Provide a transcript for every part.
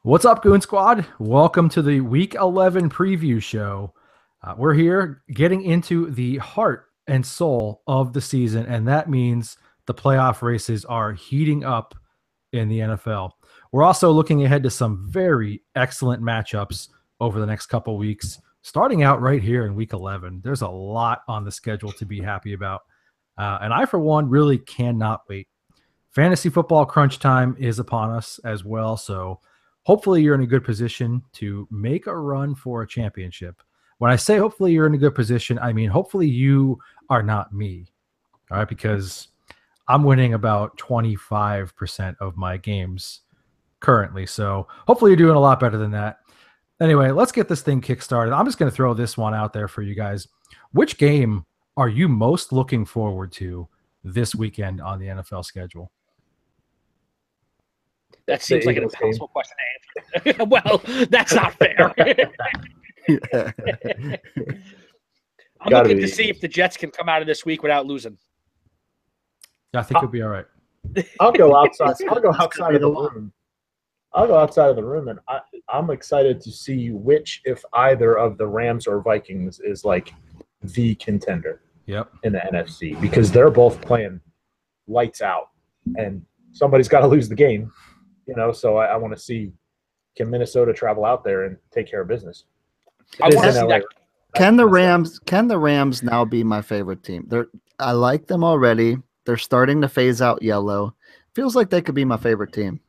What's up, Goon Squad? Welcome to the Week 11 preview show. We're here getting into the heart and soul of the season, and that means the playoff races are heating up in the NFL. We're also looking ahead to some very excellent matchups over the next couple weeks, starting out right here in Week 11. There's a lot on the schedule to be happy about, and I, for one, really cannot wait. Fantasy football crunch time is upon us as well, so hopefully you're in a good position to make a run for a championship. When I say hopefully you're in a good position, I mean hopefully you are not me, all right? Because I'm winning about 25% of my games currently, so hopefully you're doing a lot better than that. Anyway, let's get this thing kickstarted. I'm just going to throw this one out there for you guys. Which game are you most looking forward to this weekend on the NFL schedule? That seems like an impossible question to answer. Well, that's not fair. I'm looking to see if the Jets can come out of this week without losing. I think it'll be all right. I'll go outside. I'll go outside of the room. I'll go outside of the room, and I'm excited to see which, if either of the Rams or Vikings, is like the contender. Yep. In the NFC, because they're both playing lights out, and somebody's got to lose the game. So I want to see, can Minnesota travel out there and take care of business? I want to see that. Can the Rams now be my favorite team? I like them already. They're starting to phase out yellow. Feels like they could be my favorite team.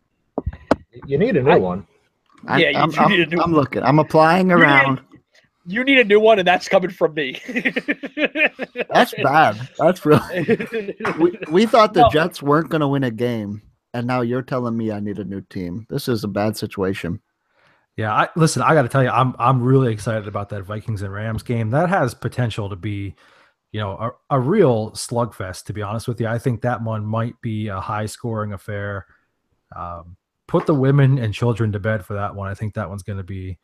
You need a new one. You need a new one. I'm looking. I'm applying around. You need a new one, and that's coming from me. That's bad. That's really. We thought the Jets weren't going to win a game. And now you're telling me I need a new team. This is a bad situation. Yeah, listen, I got to tell you, I'm really excited about that Vikings and Rams game. That has potential to be, a real slugfest, to be honest with you. I think that one might be a high-scoring affair. Put the women and children to bed for that one. I think that one's going to be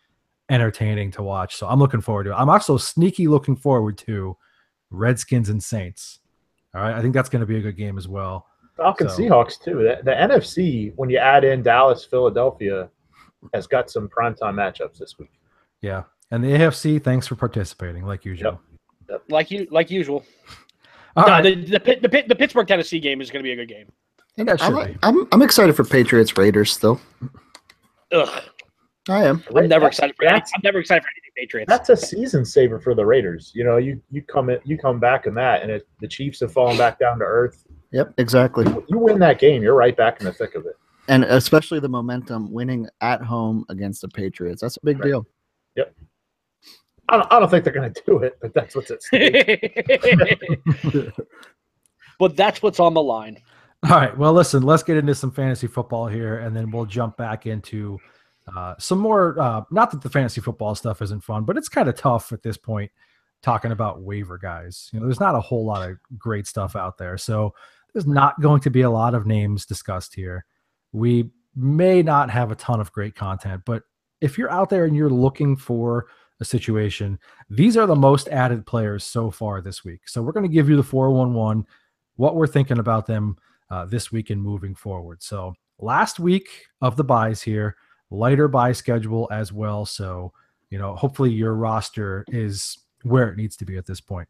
entertaining to watch. So I'm looking forward to it. I'm also sneaky looking forward to Redskins and Saints. All right, I think that's going to be a good game as well. Falcons Seahawks too. The NFC, when you add in Dallas, Philadelphia, has got some primetime matchups this week. Yeah, and the AFC, thanks for participating, like usual. Yep. Like usual. Right. The Pittsburgh Tennessee game is going to be a good game. I'm excited for Patriots Raiders still. Ugh. I am. I'm never excited for anything Patriots. That's a season saver for the Raiders. You come back in that, and the Chiefs have fallen back down to earth. Yep, exactly. You win that game, you're right back in the thick of it. And especially the momentum winning at home against the Patriots. That's a big deal. Yep. I don't think they're going to do it, but that's what's at stake. But that's what's on the line. All right. Well, listen, let's get into some fantasy football here, and then we'll jump back into some more. Not that the fantasy football stuff isn't fun, but it's kind of tough at this point talking about waiver guys. There's not a whole lot of great stuff out there. So there's not going to be a lot of names discussed here. We may not have a ton of great content, but if you're out there and you're looking for a situation, these are the most added players so far this week. So we're going to give you the 411, what we're thinking about them this week and moving forward. So last week of the buys here, lighter buy schedule as well. So, hopefully your roster is where it needs to be at this point.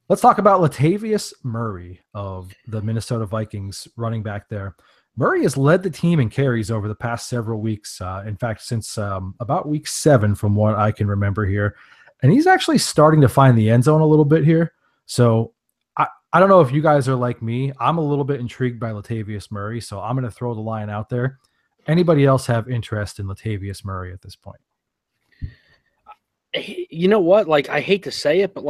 Let's talk about Latavius Murray of the Minnesota Vikings, running back there. Murray has led the team in carries over the past several weeks. In fact, since about week 7, from what I can remember here. And he's actually starting to find the end zone a little bit here. So I don't know if you guys are like me. I'm a little bit intrigued by Latavius Murray, so I'm going to throw the line out there. Anybody else have interest in Latavius Murray at this point? You know what? I hate to say it, but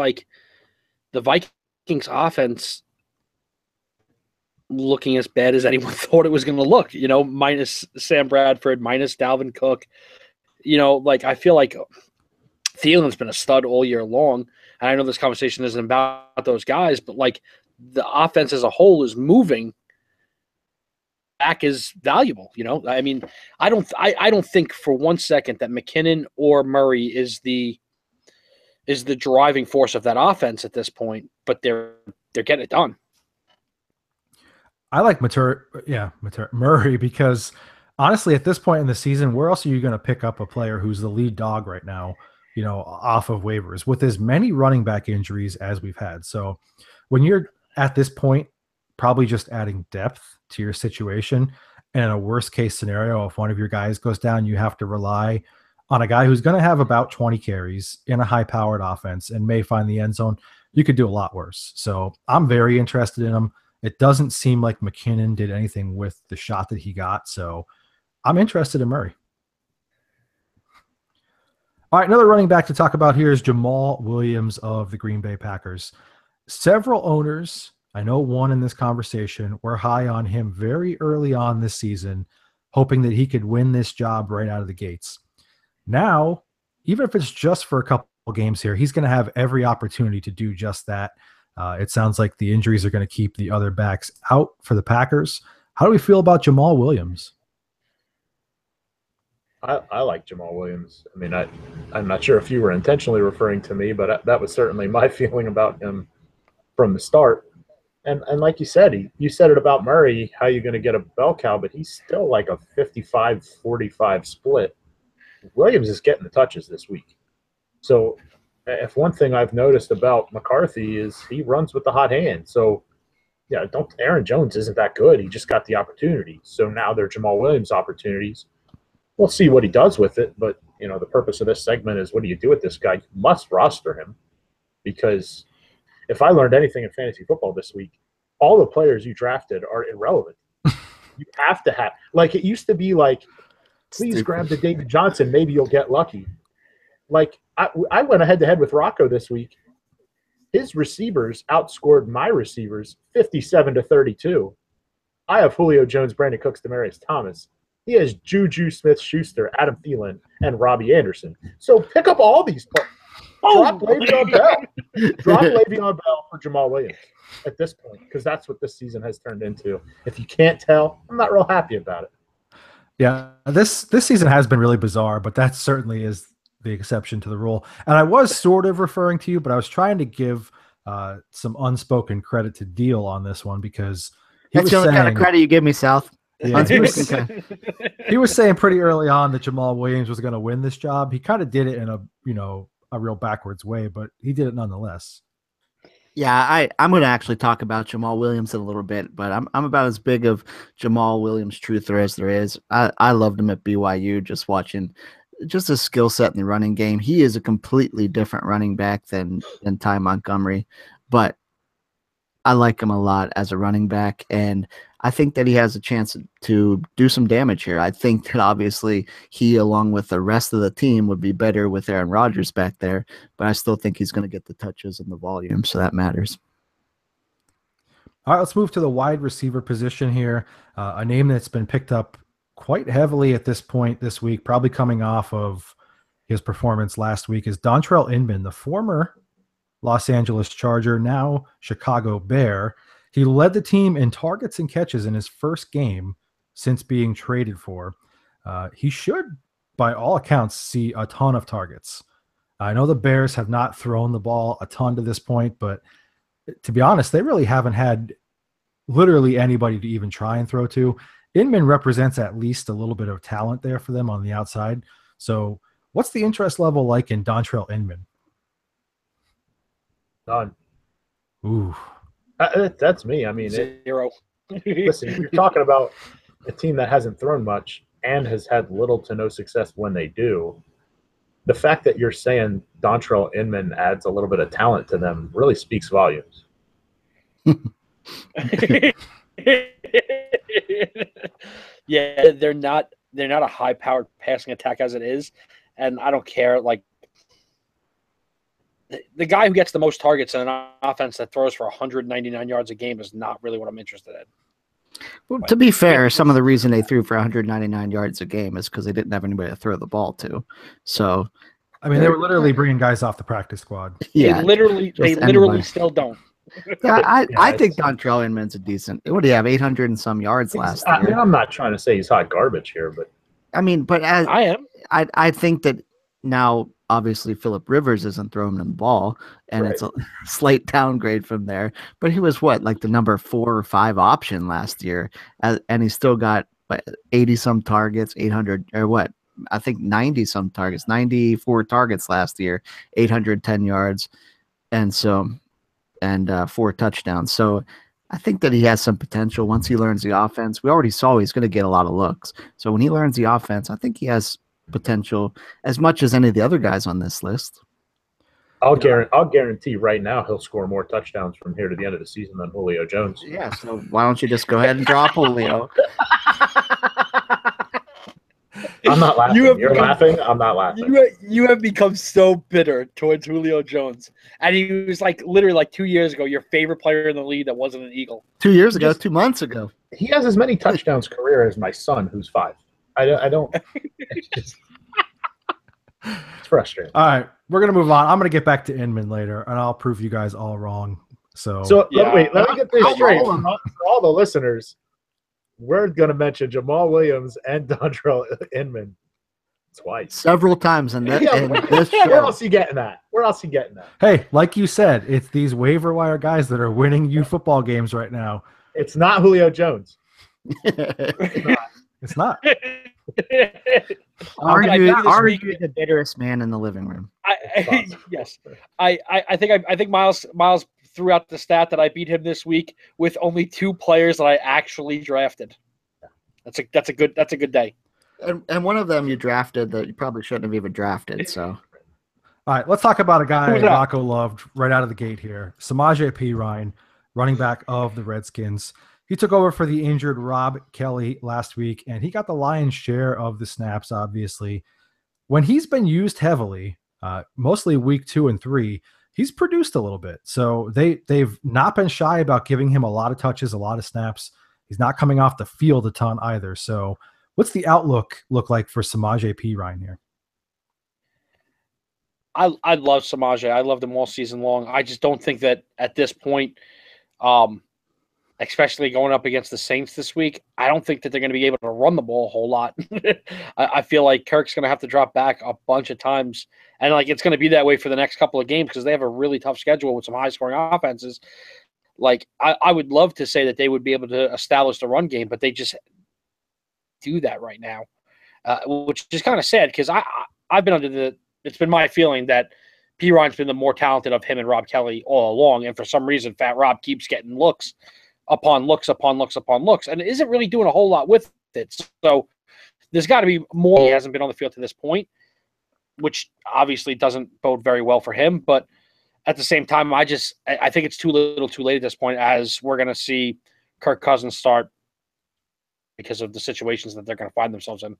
the Vikings offense looking as bad as anyone thought it was going to look, minus Sam Bradford, minus Dalvin Cook. I feel like Thielen's been a stud all year long. And I know this conversation isn't about those guys, but the offense as a whole is moving back is valuable. I don't think for one second that McKinnon or Murray is the driving force of that offense at this point, but they're getting it done. I like Murray because honestly, at this point in the season, where else are you going to pick up a player who's the lead dog right now, off of waivers with as many running back injuries as we've had? So when you're at this point, probably just adding depth to your situation. And in a worst case scenario, if one of your guys goes down, you have to rely on a guy who's going to have about 20 carries in a high powered offense and may find the end zone. You could do a lot worse. So I'm very interested in him. It doesn't seem like McKinnon did anything with the shot that he got. So I'm interested in Murray. All right, another running back to talk about here is Jamal Williams of the Green Bay Packers. Several owners, I know one in this conversation, were high on him very early on this season, hoping that he could win this job right out of the gates. Now, even if it's just for a couple games here, he's going to have every opportunity to do just that. It sounds like the injuries are going to keep the other backs out for the Packers. How do we feel about Jamal Williams? I like Jamal Williams. I mean, I'm not sure if you were intentionally referring to me, but that was certainly my feeling about him from the start. And like you said, you said it about Murray, how you're going to get a bell cow, but he's still like a 55-45 split. Williams is getting the touches this week. So if one thing I've noticed about McCarthy is he runs with the hot hand. So, yeah, Aaron Jones isn't that good. He just got the opportunity. So now they're Jamal Williams opportunities. We'll see what he does with it. But, the purpose of this segment is what do you do with this guy? You must roster him, because if I learned anything in fantasy football this week, all the players you drafted are irrelevant. You have to have – like it used to be like, please grab the David Johnson. Maybe you'll get lucky. Like I went head-to-head with Rocco this week. His receivers outscored my receivers 57-32. I have Julio Jones, Brandon Cooks, Demaryius Thomas. He has Juju Smith-Schuster, Adam Thielen, and Robbie Anderson. So pick up all these players. Drop Le'Veon Bell. Drop Le'Veon Bell for Jamal Williams at this point, because that's what this season has turned into. If you can't tell, I'm not real happy about it. Yeah, this season has been really bizarre, but that certainly is the exception to the rule. And I was sort of referring to you, but I was trying to give some unspoken credit to Deal on this one, because that's the only kind of credit you give me, South. Yeah, he was saying pretty early on that Jamal Williams was going to win this job. He kind of did it in a real backwards way, but he did it nonetheless. Yeah, I'm going to actually talk about Jamal Williams in a little bit, but I'm about as big of Jamal Williams truther as there is. I loved him at BYU, just watching just his skill set in the running game. He is a completely different running back than Ty Montgomery, but I like him a lot as a running back, and I think that he has a chance to do some damage here. I think that obviously he, along with the rest of the team, would be better with Aaron Rodgers back there, but I still think he's going to get the touches and the volume, so that matters. All right, let's move to the wide receiver position here. A name that's been picked up quite heavily at this point this week, probably coming off of his performance last week, is Dontrell Inman, the former Los Angeles Charger, now Chicago Bear. He led the team in targets and catches in his first game since being traded for. He should, by all accounts, see a ton of targets. I know the Bears have not thrown the ball a ton to this point, but to be honest, they really haven't had literally anybody to even try and throw to. Inman represents at least a little bit of talent there for them on the outside. So what's the interest level like in Dontrell Inman? None. Ooh. That's me. I mean, zero. Listen, you're talking about a team that hasn't thrown much and has had little to no success when they do. The fact that you're saying Dontrell Inman adds a little bit of talent to them really speaks volumes. Yeah, they're not a high-powered passing attack as it is, and I don't care. Like, the guy who gets the most targets in an offense that throws for 199 yards a game is not really what I'm interested in. Well, to be fair, some of the reason they threw for 199 yards a game is because they didn't have anybody to throw the ball to. So, I mean, they were literally bringing guys off the practice squad. Yeah, they literally still don't. I think Dontrell Inman's a decent. What do you have? 800 and some yards last year. I mean, I'm not trying to say he's hot garbage here, but I mean, but as I am, I think that now obviously Phillip Rivers isn't throwing him the ball, and right. It's a slight downgrade from there. But he was like the number 4 or 5 option last year, and he still got 80 some targets, 800 or what? I think 90 some targets, 94 targets last year, 810 yards, and 4 touchdowns. So I think that he has some potential once he learns the offense. We already saw he's going to get a lot of looks. So when he learns the offense, I think he has potential as much as any of the other guys on this list. I'll guarantee right now he'll score more touchdowns from here to the end of the season than Julio Jones. Yeah, so why don't you just go ahead and drop Julio? I'm not laughing. You're laughing. I'm not laughing. You have become so bitter towards Julio Jones, and he was like literally like 2 years ago your favorite player in the league that wasn't an Eagle. 2 years ago, 2 months ago. He has as many touchdowns career as my son, who's 5. I don't. It's frustrating. All right, we're gonna move on. I'm gonna get back to Inman later, and I'll prove you guys all wrong. So let me get this straight for all the listeners. We're gonna mention Jamal Williams and Dontrell Inman twice, several times in this show. Where else you getting that? Hey, like you said, it's these waiver wire guys that are winning you football games right now. It's not Julio Jones. It's not. Argue the bitterest man in the living room. Yes, I think Miles threw out the stat that I beat him this week with only 2 players that I actually drafted. That's a good day. And one of them you drafted that you probably shouldn't have even drafted. So, all right, let's talk about a guy Rocco loved right out of the gate here. Samaje Perine, running back of the Redskins. He took over for the injured Rob Kelly last week, and he got the lion's share of the snaps, obviously. When he's been used heavily, mostly week 2 and 3, he's produced a little bit. So they've not been shy about giving him a lot of touches, a lot of snaps. He's not coming off the field a ton either. So what's the outlook look like for Samaje Perine here? I love Samaje. I loved him all season long. I just don't think that at this point, especially going up against the Saints this week, I don't think that they're going to be able to run the ball a whole lot. I feel like Kirk's going to have to drop back a bunch of times. And like it's going to be that way for the next couple of games because they have a really tough schedule with some high-scoring offenses. Like I would love to say that they would be able to establish the run game, but they just do that right now, which is kind of sad because I've been it's been my feeling that Perine's been the more talented of him and Rob Kelly all along. And for some reason, Fat Rob keeps getting looks upon looks upon looks upon looks and isn't really doing a whole lot with it. So there's got to be more. He hasn't been on the field to this point, which obviously doesn't bode very well for him. But at the same time, I think it's too little too late at this point as we're going to see Kirk Cousins start because of the situations that they're going to find themselves in.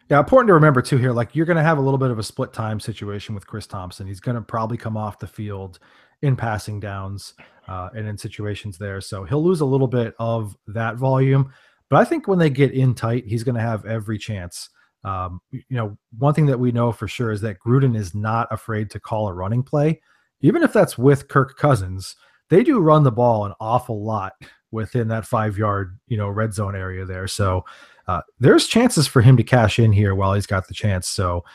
Yeah, important to remember too here, like you're going to have a little bit of a split time situation with Chris Thompson. He's going to probably come off the field in passing downs and in situations there. So he'll lose a little bit of that volume. But I think when they get in tight, he's going to have every chance. One thing that we know for sure is that Gruden is not afraid to call a running play. Even if that's with Kirk Cousins, they do run the ball an awful lot within that 5-yard, red zone area there. So there's chances for him to cash in here while he's got the chance. So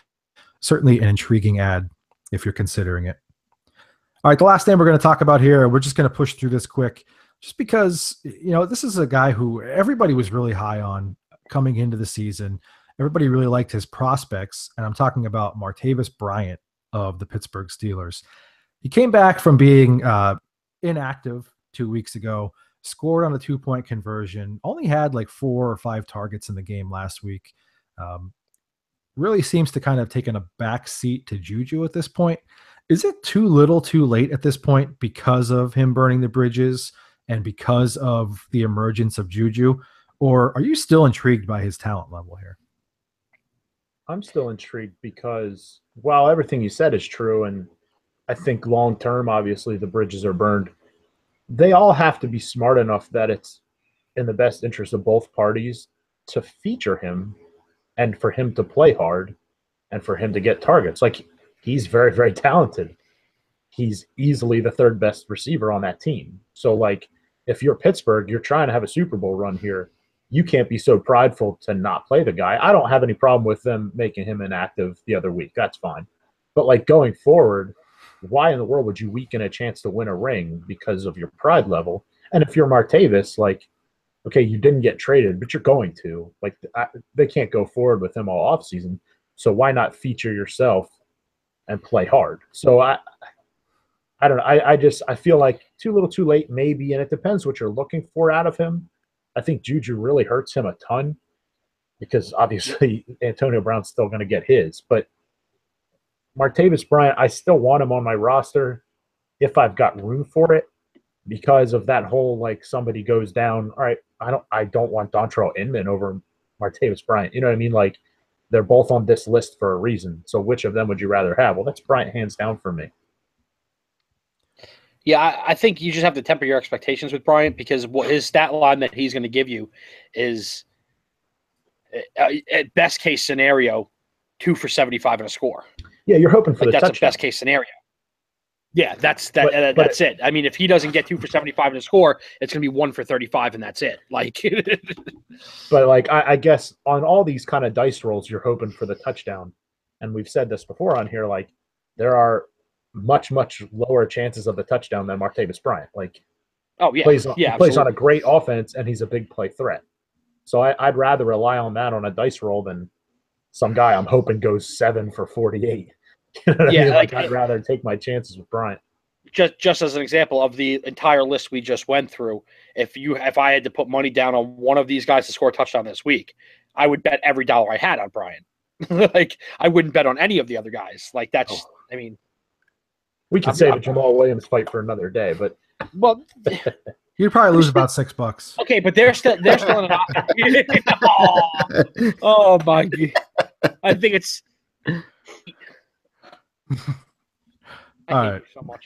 certainly an intriguing ad if you're considering it. All right, the last name we're going to talk about here, we're just going to push through this quick just because, this is a guy who everybody was really high on coming into the season. Everybody really liked his prospects, and I'm talking about Martavis Bryant of the Pittsburgh Steelers. He came back from being inactive 2 weeks ago, scored on a 2-point conversion, only had like 4 or 5 targets in the game last week. Really seems to kind of taken a back seat to Juju at this point. Is it too little too late at this point because of him burning the bridges and because of the emergence of Juju? Or are you still intrigued by his talent level here? I'm still intrigued because while everything you said is true, and I think long-term, obviously, the bridges are burned, they all have to be smart enough that it's in the best interest of both parties to feature him and for him to play hard and for him to get targets. Like, he's very, very talented. He's easily the 3rd best receiver on that team. So, like, if you're Pittsburgh, you're trying to have a Super Bowl run here, you can't be so prideful to not play the guy. I don't have any problem with them making him inactive the other week. That's fine. But, like, going forward, why in the world would you weaken a chance to win a ring because of your pride level? And if you're Martavis, like, okay, you didn't get traded, but you're going to. Like, they can't go forward with him all offseason. So why not feature yourself and play hard? So I don't know. I feel like too little too late, maybe, and it depends what you're looking for out of him. I think Juju really hurts him a ton because obviously Antonio Brown's still going to get his. But Martavis Bryant, I still want him on my roster if I've got room for it because of that whole, like, somebody goes down. All right, I don't want Dontrell Inman over Martavis Bryant. You know what I mean? Like, they're both on this list for a reason. So which of them would you rather have? Well, that's Bryant hands down for me. Yeah, I think you just have to temper your expectations with Bryant because what his stat line that he's going to give you is, at best case scenario, 2 for 75 and a score. Yeah, you're hoping for the that's touchdown. a best case scenario. Yeah, that's it. I mean, if he doesn't get 2 for 75 and a score, it's going to be 1 for 35, and that's it. Like, but like I guess on all these kind of dice rolls, you're hoping for the touchdown, and we've said this before on here. Like, there are much lower chances of the touchdown than Martavis Bryant. Like, oh yeah, he plays on a great offense, and he's a big play threat. So I'd rather rely on that on a dice roll than some guy I'm hoping goes 7 for 48. You know what I mean? Like, I'd rather take my chances with Bryant. Just as an example of the entire list we just went through, if I had to put money down on one of these guys to score a touchdown this week, I would bet every dollar I had on Bryant. Like, I wouldn't bet on any of the other guys. Like, that's, I mean, we can save a Jamal Williams fight for another day, but you'd probably lose about $6. Okay, but they're still in an oh my God. I think it's all right. So much.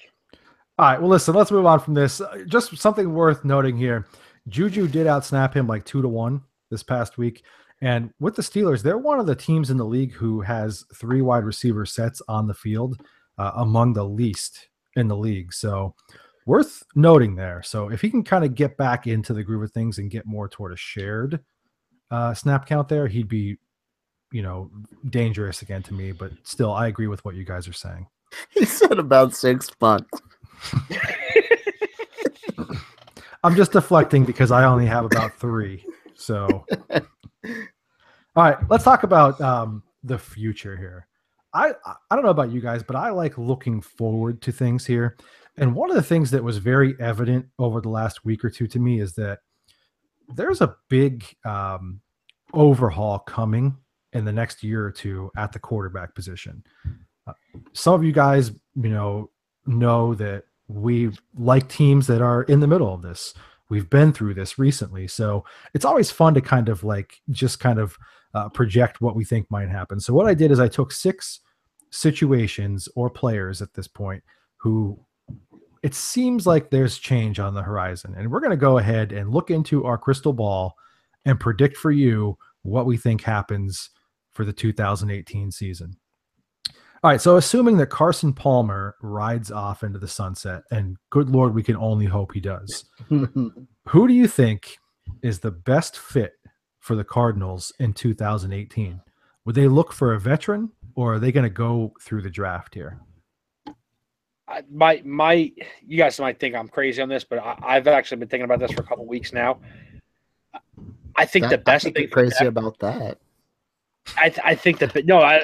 All right. Well, listen, let's move on from this. Just something worth noting here. Juju did outsnap him like 2-1 this past week. And with the Steelers, they're one of the teams in the league who has 3 wide receiver sets on the field, among the least in the league. So worth noting there. So if he can kind of get back into the groove of things and get more toward a shared snap count there, he'd be, dangerous again to me. But still, I agree with what you guys are saying. He said about $6. I'm just deflecting because I only have about 3. So, all right, let's talk about the future here. I don't know about you guys, but I like looking forward to things here. And one of the things that was very evident over the last week or two to me is that there's a big overhaul coming in the next year or two at the quarterback position. Some of you guys, know that we like teams that are in the middle of this. We've been through this recently. So it's always fun to kind of project what we think might happen. So what I did is I took 6 situations or players at this point who it seems like there's change on the horizon. And we're going to go ahead and look into our crystal ball and predict for you what we think happens for the 2018 season. All right, so assuming that Carson Palmer rides off into the sunset, and good Lord, we can only hope he does, who do you think is the best fit for the Cardinals in 2018? Would they look for a veteran, or are they going to go through the draft here? You guys might think I'm crazy on this, but I've actually been thinking about this for a couple of weeks now. I think the best thing crazy about that. I think that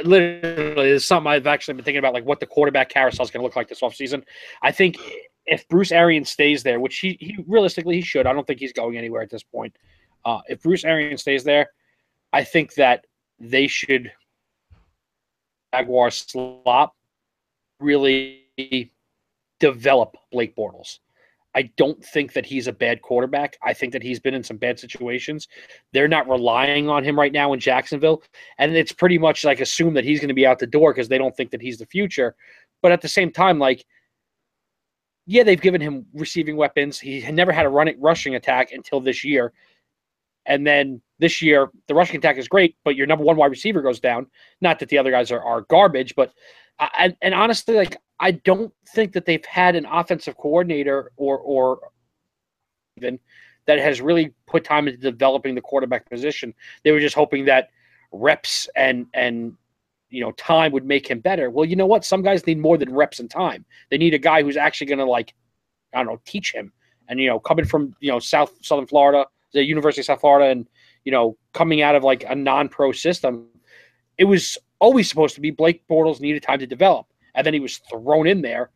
literally is something I've actually been thinking about, like what the quarterback carousel is going to look like this offseason. I think if Bruce Arians stays there, which he realistically he should, I don't think he's going anywhere at this point. If Bruce Arians stays there, I think that they should Jaguar slop really develop Blake Bortles. I don't think that he's a bad quarterback. I think that he's been in some bad situations. They're not relying on him right now in Jacksonville. And it's pretty much like assume that he's going to be out the door because they don't think that he's the future. But at the same time, they've given him receiving weapons. He had never had a rushing attack until this year. And then this year, the rushing attack is great, but your number 1 wide receiver goes down. Not that the other guys are garbage, but and honestly, I don't think that they've had an offensive coordinator or even that has really put time into developing the quarterback position. They were just hoping that reps and time would make him better. Well, you know what? Some guys need more than reps and time. They need a guy who's actually going to teach him. And coming from Southern Florida, the University of South Florida, and coming out of like a non-pro system, it was always supposed to be Blake Bortles needed time to develop, and then he was thrown in there.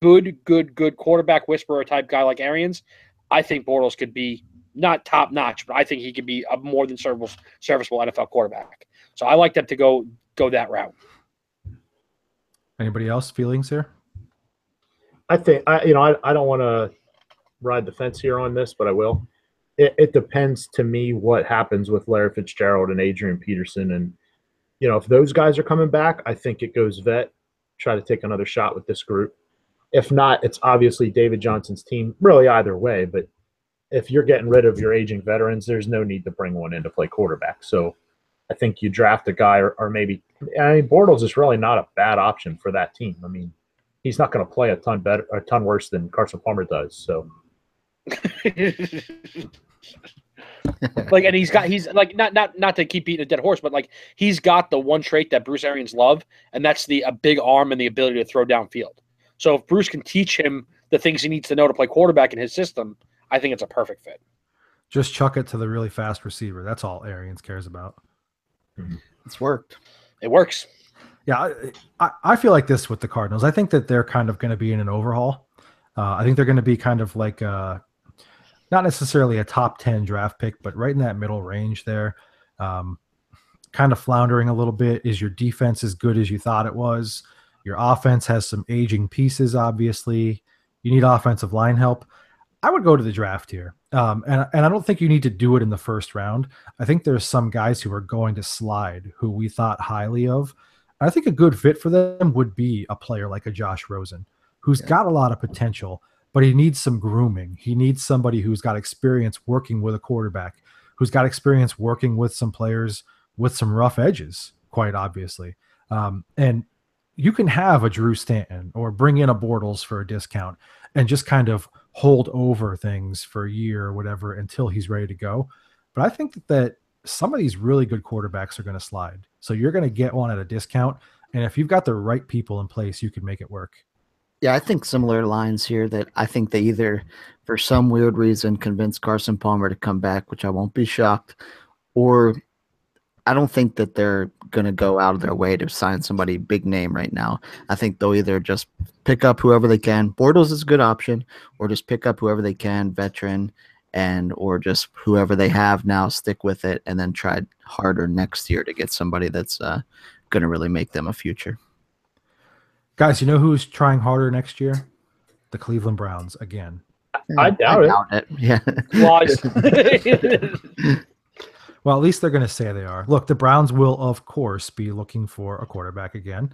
Good quarterback whisperer type guy like Arians. I think Bortles could be not top notch, but I think he could be a more than serviceable NFL quarterback. So I like them to go that route. Anybody else feelings here? I think I don't want to ride the fence here on this, but I will. It depends to me what happens with Larry Fitzgerald and Adrian Peterson, and if those guys are coming back, I think it goes vet. Try to take another shot with this group. If not, it's obviously David Johnson's team. Really, either way, but if you're getting rid of your aging veterans, there's no need to bring one in to play quarterback. So I think you draft a guy, or maybe Bortles is really not a bad option for that team. I mean, he's not going to play a ton worse than Carson Palmer does. So, like, and he's like not to keep beating a dead horse, but like he's got the one trait that Bruce Arians loved, and that's a big arm and the ability to throw downfield. So if Bruce can teach him the things he needs to know to play quarterback in his system, I think it's a perfect fit. Just chuck it to the really fast receiver. That's all Arians cares about. It's worked. It works. Yeah, I feel like this with the Cardinals. I think that they're kind of going to be in an overhaul. I think they're going to be kind of like not necessarily a top 10 draft pick, but right in that middle range there. Kind of floundering a little bit. Is your defense as good as you thought it was? Your offense has some aging pieces, obviously. You need offensive line help. I would go to the draft here. And I don't think you need to do it in the first round. I think there's some guys who are going to slide who we thought highly of. I think a good fit for them would be a player like a Josh Rosen, who's got a lot of potential, but he needs some grooming. He needs somebody who's got experience working with a quarterback, who's got experience working with some players with some rough edges, quite obviously. And you can have a Drew Stanton or bring in a Bortles for a discount and just kind of hold over things for a year or whatever until he's ready to go. But I think that some of these really good quarterbacks are going to slide. So you're going to get one at a discount. And if you've got the right people in place, you can make it work. Yeah, I think similar lines here that I think they either, for some weird reason, convince Carson Palmer to come back, which I won't be shocked, or I don't think that they're going to go out of their way to sign somebody big name right now. I think they'll either just pick up whoever they can. Bortles is a good option, or just pick up whoever they can, veteran, or just whoever they have now, stick with it, and then try harder next year to get somebody that's going to really make them a future. Guys, you know who's trying harder next year? The Cleveland Browns again. I doubt it. Yeah. Well, at least they're going to say they are. Look, the Browns will, of course, be looking for a quarterback again.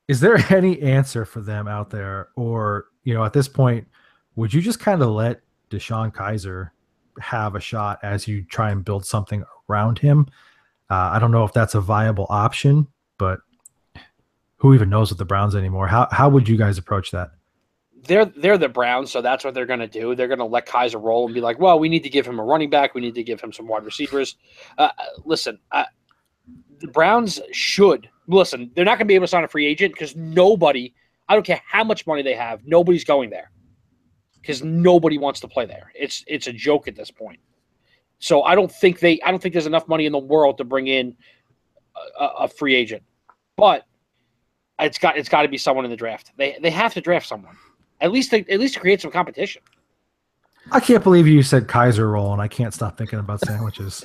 Is there any answer for them out there? Or, at this point, would you just kind of let Deshaun Kaiser have a shot as you try and build something around him? I don't know if that's a viable option, but who even knows with the Browns anymore? How would you guys approach that? They're the Browns, so that's what they're going to do. They're going to let Kaiser roll and be like, well, we need to give him a running back. We need to give him some wide receivers. Listen, the Browns should. Listen, they're not going to be able to sign a free agent because nobody, I don't care how much money they have, nobody's going there because nobody wants to play there. It's a joke at this point. So I don't think there's enough money in the world to bring in a free agent. But it's got to be someone in the draft. They have to draft someone. At least to create some competition. I can't believe you said Kaiser roll, and I can't stop thinking about sandwiches.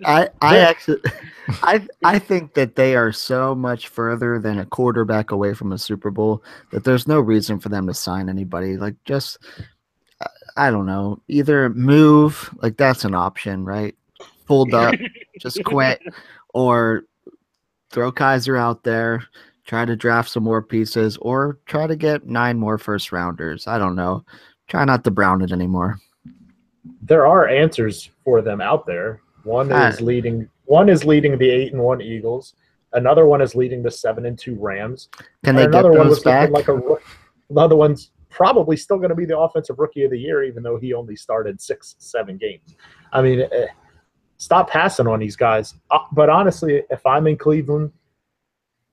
I think that they are so much further than a quarterback away from a Super Bowl that there's no reason for them to sign anybody. Like, just, I don't know, either move, like that's an option, right? Fold up, just quit, or throw Kaiser out there. Try to draft some more pieces, or try to get 9 more first rounders. I don't know. Try not to brown it anymore. There are answers for them out there. One is leading the 8-1 Eagles. Another one is leading the 7-2 Rams. Can they get those back? Another one's probably still going to be the offensive rookie of the year, even though he only started 6-7 games. I mean, stop passing on these guys. But honestly, if I'm in Cleveland,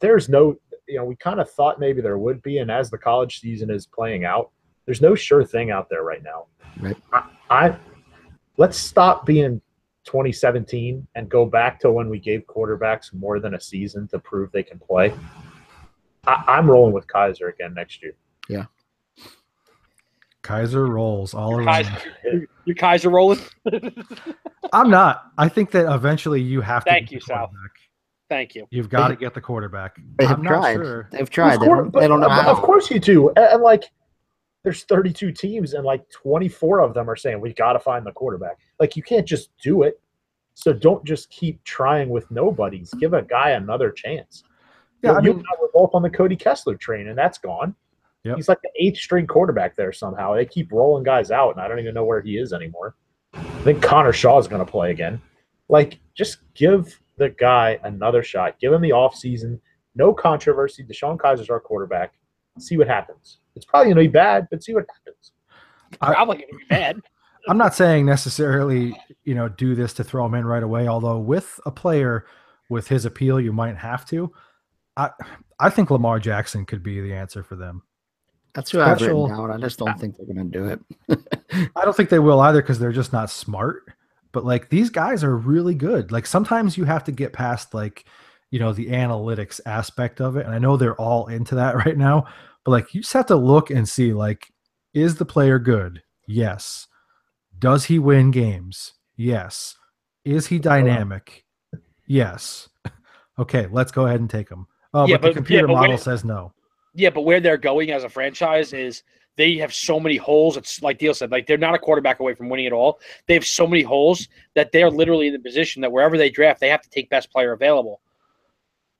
there's no, we kind of thought maybe there would be, and as the college season is playing out, There's no sure thing out there right now. Right. Let's stop being 2017 and go back to when we gave quarterbacks more than a season to prove they can play. I'm rolling with Kaiser again next year. Yeah. Kaiser rolls all around. You Kaiser rolling? I'm not. I think that eventually you have to. Thank you, Sal. Thank you. You've got to get the quarterback. They have tried. Sure. They've tried. They don't know how. Of course you do. And like, there's 32 teams, and like 24 of them are saying we got to find the quarterback. Like, you can't just do it. So don't just keep trying with nobodies. Give a guy another chance. Yeah, you and I were both on the Cody Kessler train, and that's gone. Yep. He's like the 8th string quarterback there somehow. They keep rolling guys out, and I don't even know where he is anymore. I think Connor Shaw is going to play again. Like, just give the guy another shot. Give him the offseason. No controversy. Deshaun Kaiser's our quarterback. See what happens. It's probably going to be bad, but see what happens. Probably going to be bad. I'm not saying necessarily, do this to throw him in right away, although with a player with his appeal, you might have to. I think Lamar Jackson could be the answer for them. That's who I've written down. I just don't think they're going to do it. I don't think they will either because they're just not smart. But, like, these guys are really good. Like, sometimes you have to get past, like, the analytics aspect of it. And I know they're all into that right now. But, like, you just have to look and see, like, is the player good? Yes. Does he win games? Yes. Is he dynamic? Yes. Okay, let's go ahead and take him. Oh, yeah, but the computer model says no. Yeah, but where they're going as a franchise is they have so many holes. It's like Deal said, like they're not a quarterback away from winning it all. They have so many holes that they're literally in the position that wherever they draft, they have to take best player available.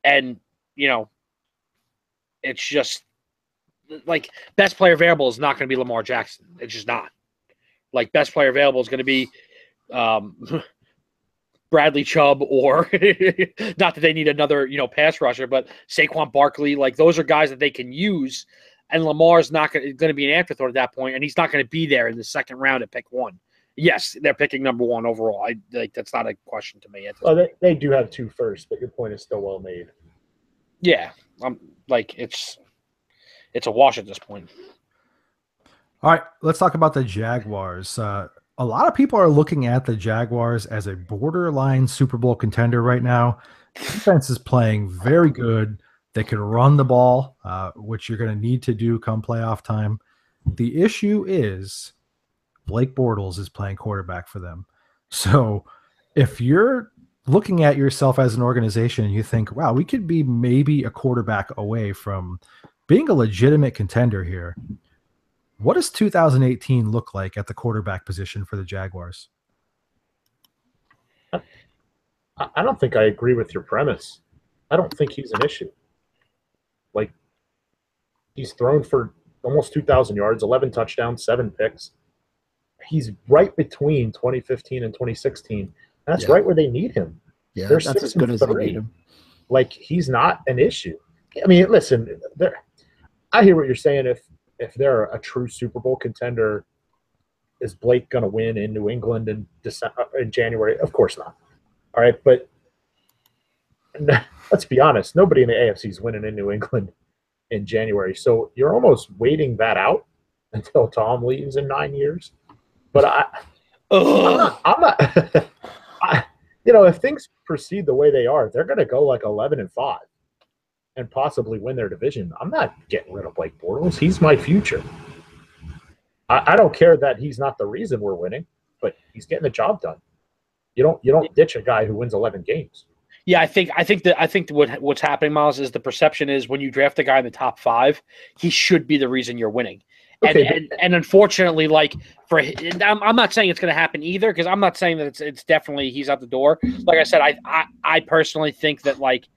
And, it's just like best player available is not going to be Lamar Jackson. It's just not. Like best player available is going to be Bradley Chubb or not that they need another, pass rusher, but Saquon Barkley. Like those are guys that they can use. And Lamar's not going to be an afterthought at that point, and he's not going to be there in the second round at pick 1. Yes, they're picking number 1 overall. That's not a question to me. Well, they do have 2 first, but your point is still well made. Yeah, it's a wash at this point. All right, let's talk about the Jaguars. A lot of people are looking at the Jaguars as a borderline Super Bowl contender right now. Defense is playing very good. They can run the ball, which you're going to need to do come playoff time. The issue is Blake Bortles is playing quarterback for them. So if you're looking at yourself as an organization and you think, wow, we could be maybe a quarterback away from being a legitimate contender here, what does 2018 look like at the quarterback position for the Jaguars? I don't think I agree with your premise. I don't think he's an issue. Like, he's thrown for almost 2,000 yards, 11 touchdowns, 7 picks. He's right between 2015 and 2016. That's right where they need him. Yeah, that's as good as they need him. Like, he's not an issue. I mean, listen, I hear what you're saying. If they're a true Super Bowl contender, is Blake going to win in New England in January? Of course not. All right, but let's be honest. Nobody in the AFC is winning in New England in January. So you're almost waiting that out until Tom leaves in 9 years. But I'm not if things proceed the way they are, they're going to go like 11-5 and possibly win their division. I'm not getting rid of Blake Bortles. He's my future. I don't care that he's not the reason we're winning, but he's getting the job done. You don't ditch a guy who wins 11 games. Yeah, I think what's happening, Miles, is the perception is when you draft a guy in the top 5, he should be the reason you're winning. Okay, and unfortunately, like I'm not saying it's going to happen either, because I'm not saying that it's definitely he's out the door. Like I said, I personally think that like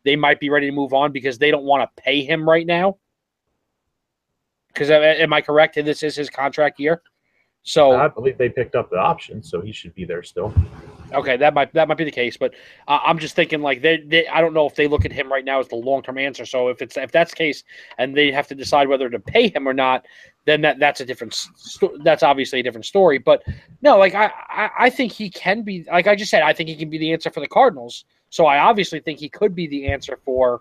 they might be ready to move on because they don't want to pay him right now. Because am I correct? This is his contract year. So I believe they picked up the option, so he should be there still. Okay, that might be the case, but I'm just thinking like they I don't know if they look at him right now as the long-term answer. So if that's the case, and they have to decide whether to pay him or not, then that's obviously a different story. But no, like I think he can be, like I just said, I think he can be the answer for the Cardinals. So I obviously think he could be the answer for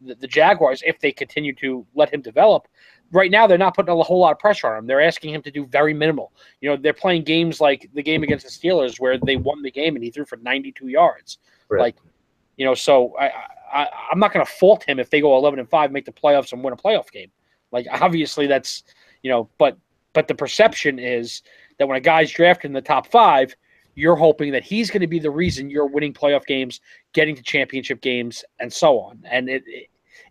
the Jaguars, if they continue to let him develop, right now they're not putting a whole lot of pressure on him. They're asking him to do very minimal. They're playing games like the game against the Steelers where they won the game and he threw for 92 yards. Right. So I'm not going to fault him if they go 11-5, make the playoffs, and win a playoff game. Like, obviously that's, but the perception is that when a guy's drafted in the top 5, you're hoping that he's going to be the reason you're winning playoff games, getting to championship games, and so on. And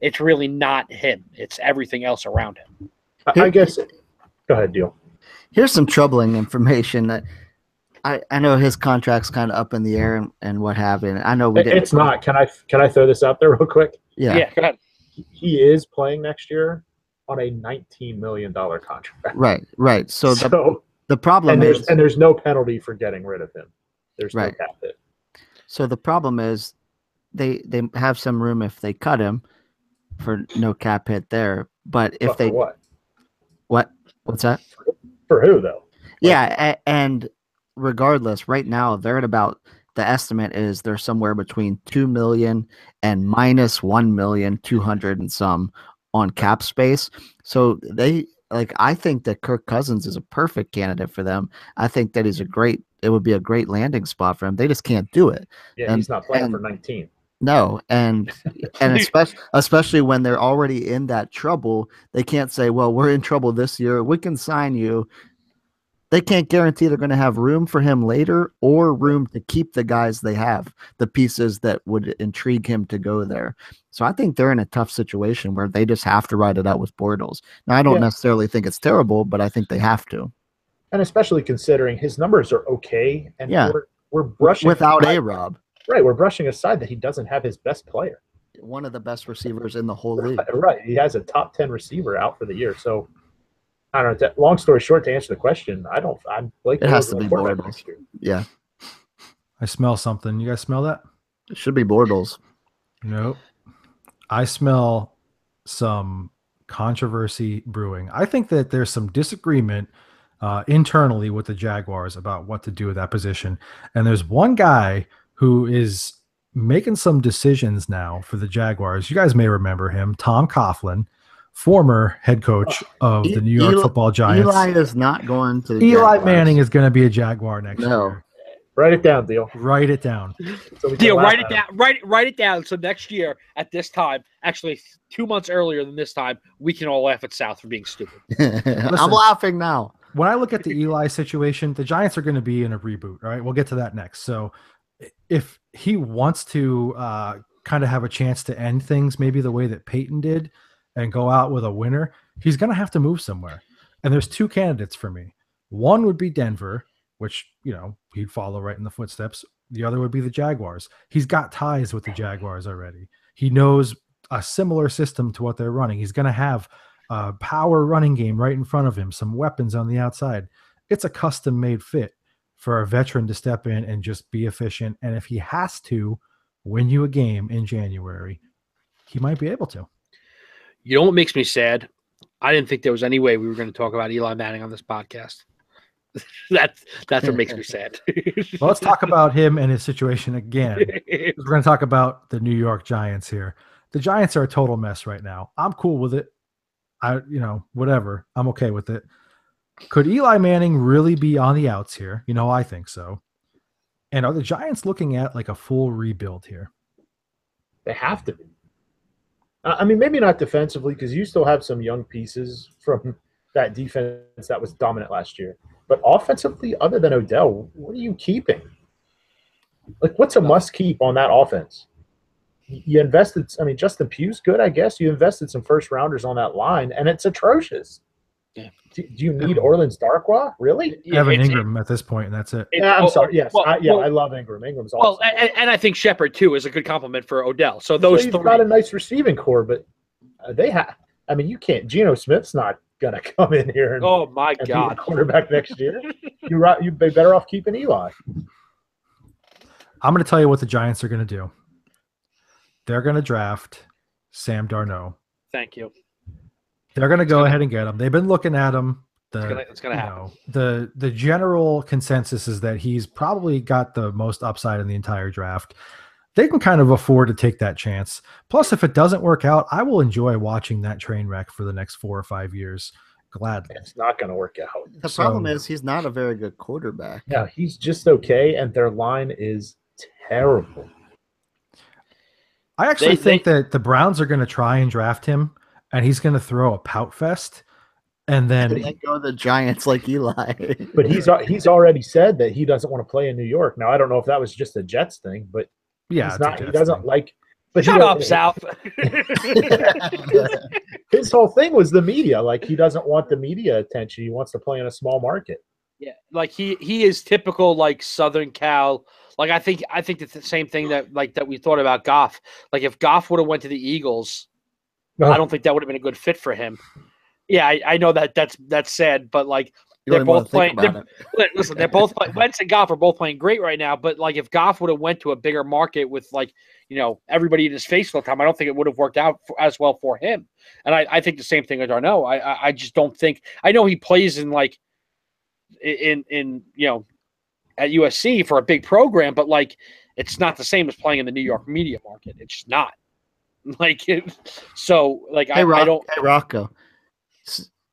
it's really not him. It's everything else around him. I guess. Go ahead, Deal. Here's some troubling information that I know his contract's kind of up in the air and what have you. I know it's not. Can I throw this out there real quick? Yeah, go ahead. He is playing next year on a $19 million contract. Right. So the problem is, and there's no penalty for getting rid of him. There's no cap hit. So the problem is, they have some room if they cut him for no cap hit there. But if they what's that? For who though? And regardless, right now they're at about, the estimate is they're somewhere between 2 million and minus 1,200,000 and some on cap space. So I think that Kirk Cousins is a perfect candidate for them. I think that it would be a great landing spot for him. They just can't do it. Yeah, he's not playing for 19. No, and especially when they're already in that trouble, they can't say, well, we're in trouble this year, we can sign you. They can't guarantee they're going to have room for him later or room to keep the guys they have, the pieces that would intrigue him to go there. So I think they're in a tough situation where they just have to ride it out with Bortles. Now, I don't necessarily think it's terrible, but I think they have to. And especially considering his numbers are okay. And we're brushing without A-Rob. Right. We're brushing aside that he doesn't have his best player. One of the best receivers in the whole league. Right. He has a top 10 receiver out for the year. So I don't know. Long story short, to answer the question, it has to be Bortles. Yeah. I smell something. You guys smell that? It should be Bortles. Nope. I smell some controversy brewing. I think that there's some disagreement internally with the Jaguars about what to do with that position. And there's one guy who is making some decisions now for the Jaguars. You guys may remember him, Tom Coughlin, former head coach of the New York Football Giants. Eli is not going to. Eli Manning is going to be a Jaguar next year. Write it down, Deal. Write it down. Deal, write it down. Write it down. So next year at this time, actually 2 months earlier than this time, we can all laugh at South for being stupid. I'm laughing now. When I look at the Eli situation, the Giants are going to be in a reboot. All right, we'll get to that next. So if he wants to kind of have a chance to end things, maybe the way that Peyton did, and go out with a winner, he's going to have to move somewhere. And there's 2 candidates for me. One would be Denver, which, he'd follow right in the footsteps. The other would be the Jaguars. He's got ties with the Jaguars already. He knows a similar system to what they're running. He's going to have a power running game right in front of him, some weapons on the outside. It's a custom-made fit for a veteran to step in and just be efficient. And if he has to win you a game in January, he might be able to. You know what makes me sad? I didn't think there was any way we were going to talk about Eli Manning on this podcast. That's what makes me sad. Well, let's talk about him and his situation again. We're going to talk about the New York Giants here. The Giants are a total mess right now. I'm cool with it. Whatever. I'm okay with it. Could Eli Manning really be on the outs here? I think so. And are the Giants looking at like a full rebuild here? They have to be. I mean, maybe not defensively because you still have some young pieces from that defense that was dominant last year. But offensively, other than Odell, what are you keeping? Like, what's a must-keep on that offense? You invested – I mean, Justin Pugh's good, I guess. You invested some first-rounders on that line, and it's atrocious. Yeah. Do you need Orleans Darkwa? Really? Evan Ingram at this point, and that's it. I'm sorry. Yes. I love Ingram. Ingram's awesome. Well, and I think Shepard, too, is a good compliment for Odell. So those you've got a nice receiving core, but they have – I mean, you can't – Geno Smith's not going to come in here and, be the quarterback next year. You'd be better off keeping Eli. I'm going to tell you what the Giants are going to do. They're going to draft Sam Darnold. Thank you. They're going to go ahead and get him. They've been looking at him. It's going to happen. The general consensus is that he's probably got the most upside in the entire draft. they can kind of afford to take that chance. Plus, if it doesn't work out, I will enjoy watching that train wreck for the next 4 or 5 years. Gladly. It's not going to work out. The problem is he's not a very good quarterback. Yeah, he's just okay, and their line is terrible. I actually think that the Browns are going to try and draft him, and he's going to throw a pout fest, and then go the Giants like Eli. But he's already said that he doesn't want to play in New York. Now I don't know if that was just a Jets thing, but yeah, he doesn't like. But shut up, South. His whole thing was the media. Like, he doesn't want the media attention. He wants to play in a small market. Yeah, like he is typical like Southern Cal. Like I think it's the same thing that we thought about Goff. Like if Goff would have went to the Eagles, I don't think that would have been a good fit for him. Yeah, I know that's sad, but like they're both playing. Listen, they're both playing. Wentz and Goff are both playing great right now. But like if Goff would have went to a bigger market with everybody in his face all the time, I don't think it would have worked out as well for him. And I think the same thing with Darno. I just don't think. I know he plays in at USC for a big program, but like it's not the same as playing in the New York media market. It's just not. Hey, Rocco.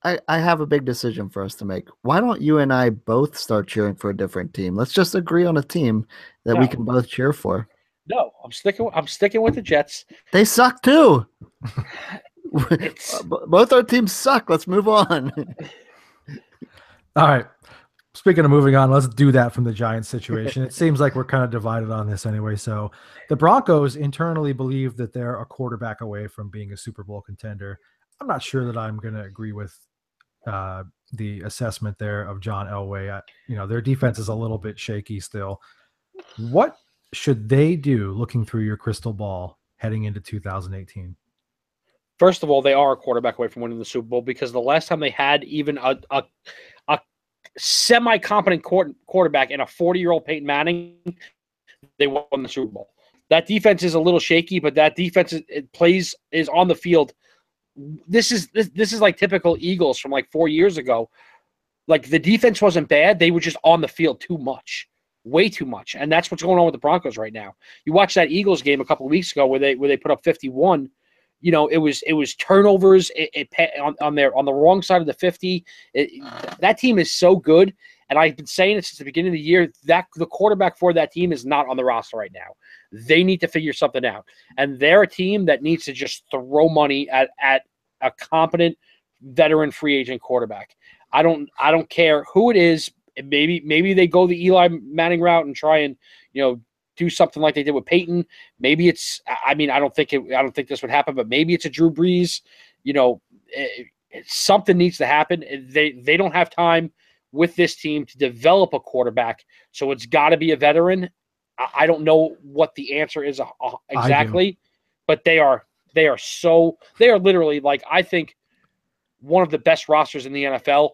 I have a big decision for us to make. Why don't you and I both start cheering for a different team? Let's just agree on a team that we can both cheer for. No, I'm sticking with the Jets. They suck too. Both our teams suck. Let's move on. All right. Speaking of moving on, let's do that from the Giants situation. It seems like we're kind of divided on this anyway. So the Broncos internally believe that they're a quarterback away from being a Super Bowl contender. I'm not sure that I'm going to agree with the assessment there of John Elway. Their defense is a little bit shaky still. What should they do looking through your crystal ball heading into 2018? First of all, they are a quarterback away from winning the Super Bowl because the last time they had even a semi-competent quarterback and a 40-year-old Peyton Manning, they won the Super Bowl. That defense is a little shaky, but that defense is on the field. This is like typical Eagles from like 4 years ago. Like the defense wasn't bad. They were just on the field too much, way too much. And that's what's going on with the Broncos right now. You watched that Eagles game a couple of weeks ago where they put up 51. It was turnovers on the wrong side of the 50. That team is so good. And I've been saying it since the beginning of the year that the quarterback for that team is not on the roster right now. They need to figure something out. And they're a team that needs to just throw money at a competent veteran free agent quarterback. I don't care who it is. Maybe they go the Eli Manning route and try and, do something like they did with Peyton. Maybe it's, I don't think this would happen, but maybe it's a Drew Brees. Something needs to happen. They don't have time with this team to develop a quarterback. So it's got to be a veteran. I don't know what the answer is exactly, but they are literally like, I think one of the best rosters in the NFL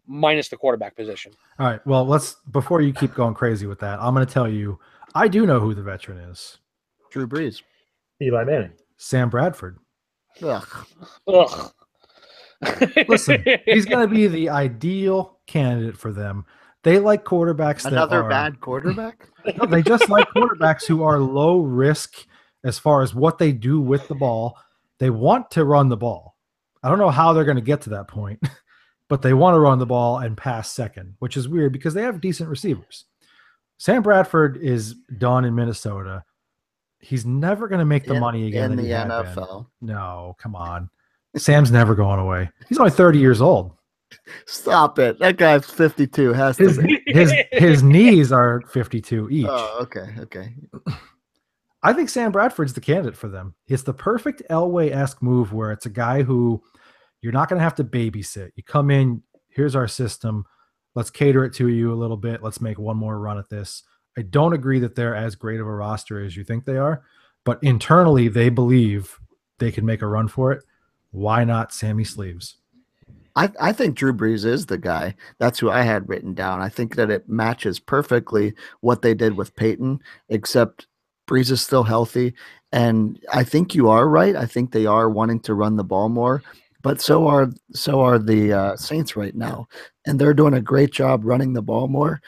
minus the quarterback position. All right. Well, before you keep going crazy with that, I'm going to tell you, I do know who the veteran is. Drew Brees. Eli Manning. Sam Bradford. Ugh. Listen, he's going to be the ideal candidate for them. They like quarterbacks Another bad quarterback? No, they just like quarterbacks who are low risk as far as what they do with the ball. They want to run the ball. I don't know how they're going to get to that point, but they want to run the ball and pass second, which is weird because they have decent receivers. Sam Bradford is done in Minnesota. He's never going to make the money again in the NFL. No, come on. Sam's never going away. He's only 30 years old. Stop it. That guy's 52. His knees are 52 each. Oh, okay. I think Sam Bradford's the candidate for them. It's the perfect Elway-esque move where it's a guy who you're not going to have to babysit. You come in, here's our system. Let's cater it to you a little bit. Let's make one more run at this. I don't agree that they're as great of a roster as you think they are, but internally they believe they can make a run for it. Why not Sammy Sleeves? I think Drew Brees is the guy. That's who I had written down. I think that it matches perfectly what they did with Peyton, except Brees is still healthy. And I think you are right. I think they are wanting to run the ball more, but so are the Saints right now. And they're doing a great job running the ball more.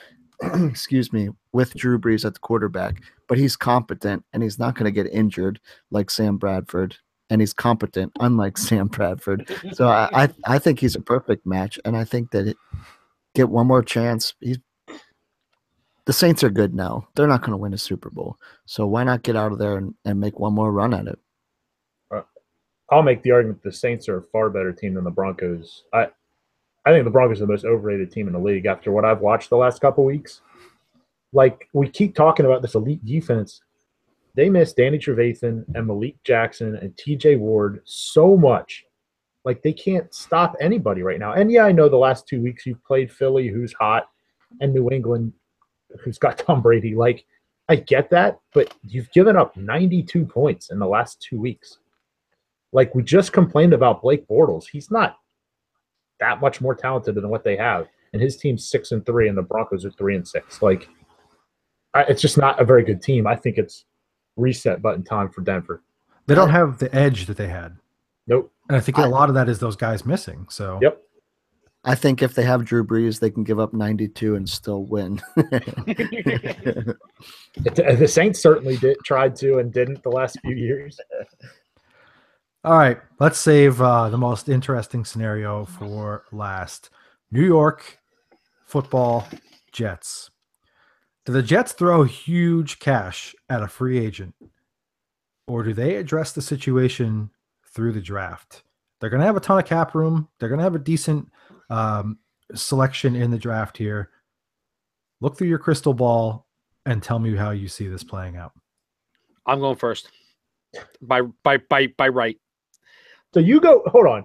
excuse me, with Drew Brees at the quarterback, but he's competent and he's not going to get injured like Sam Bradford, and he's competent unlike Sam Bradford. So I think he's a perfect match, and I think that get one more chance. The Saints are good now. They're not going to win a Super Bowl, so why not get out of there and make one more run at it? I'll make the argument the Saints are a far better team than the Broncos. I think the Broncos are the most overrated team in the league after what I've watched the last couple weeks. Like, we keep talking about this elite defense. They miss Danny Trevathan and Malik Jackson and TJ Ward so much. Like, they can't stop anybody right now. And, yeah, I know the last 2 weeks you've played Philly, who's hot, and New England, who's got Tom Brady. Like, I get that, but you've given up 92 points in the last 2 weeks. Like, we just complained about Blake Bortles. He's not that much more talented than what they have. And his team's 6-3, and the Broncos are 3-6. Like, it's just not a very good team. I think it's reset button time for Denver. They don't have the edge that they had. Nope. And I think a lot of that is those guys missing. So yep. I think if they have Drew Brees, they can give up 92 and still win. The Saints certainly tried to and didn't the last few years. All right, let's save the most interesting scenario for last. New York football Jets. Do the Jets throw huge cash at a free agent, or do they address the situation through the draft? They're going to have a ton of cap room. They're going to have a decent selection in the draft here. Look through your crystal ball and tell me how you see this playing out. I'm going first. By right. So you go. Hold on.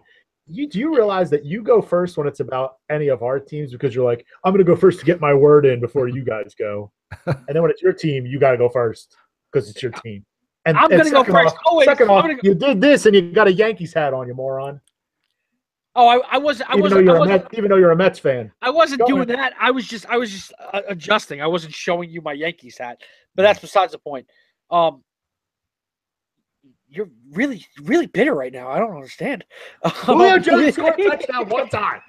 Do you realize that you go first when it's about any of our teams because you're like, I'm going to go first to get my word in before you guys go, and then when it's your team, you got to go first because it's your team. And I'm going to go first. Second off, you did this and you got a Yankees hat on, you moron. Oh, I wasn't. Even though you're a Mets fan, I wasn't doing that. I was just adjusting. I wasn't showing you my Yankees hat, but that's besides the point. You're really, really bitter right now. I don't understand. Julio Jones scored a touchdown one time.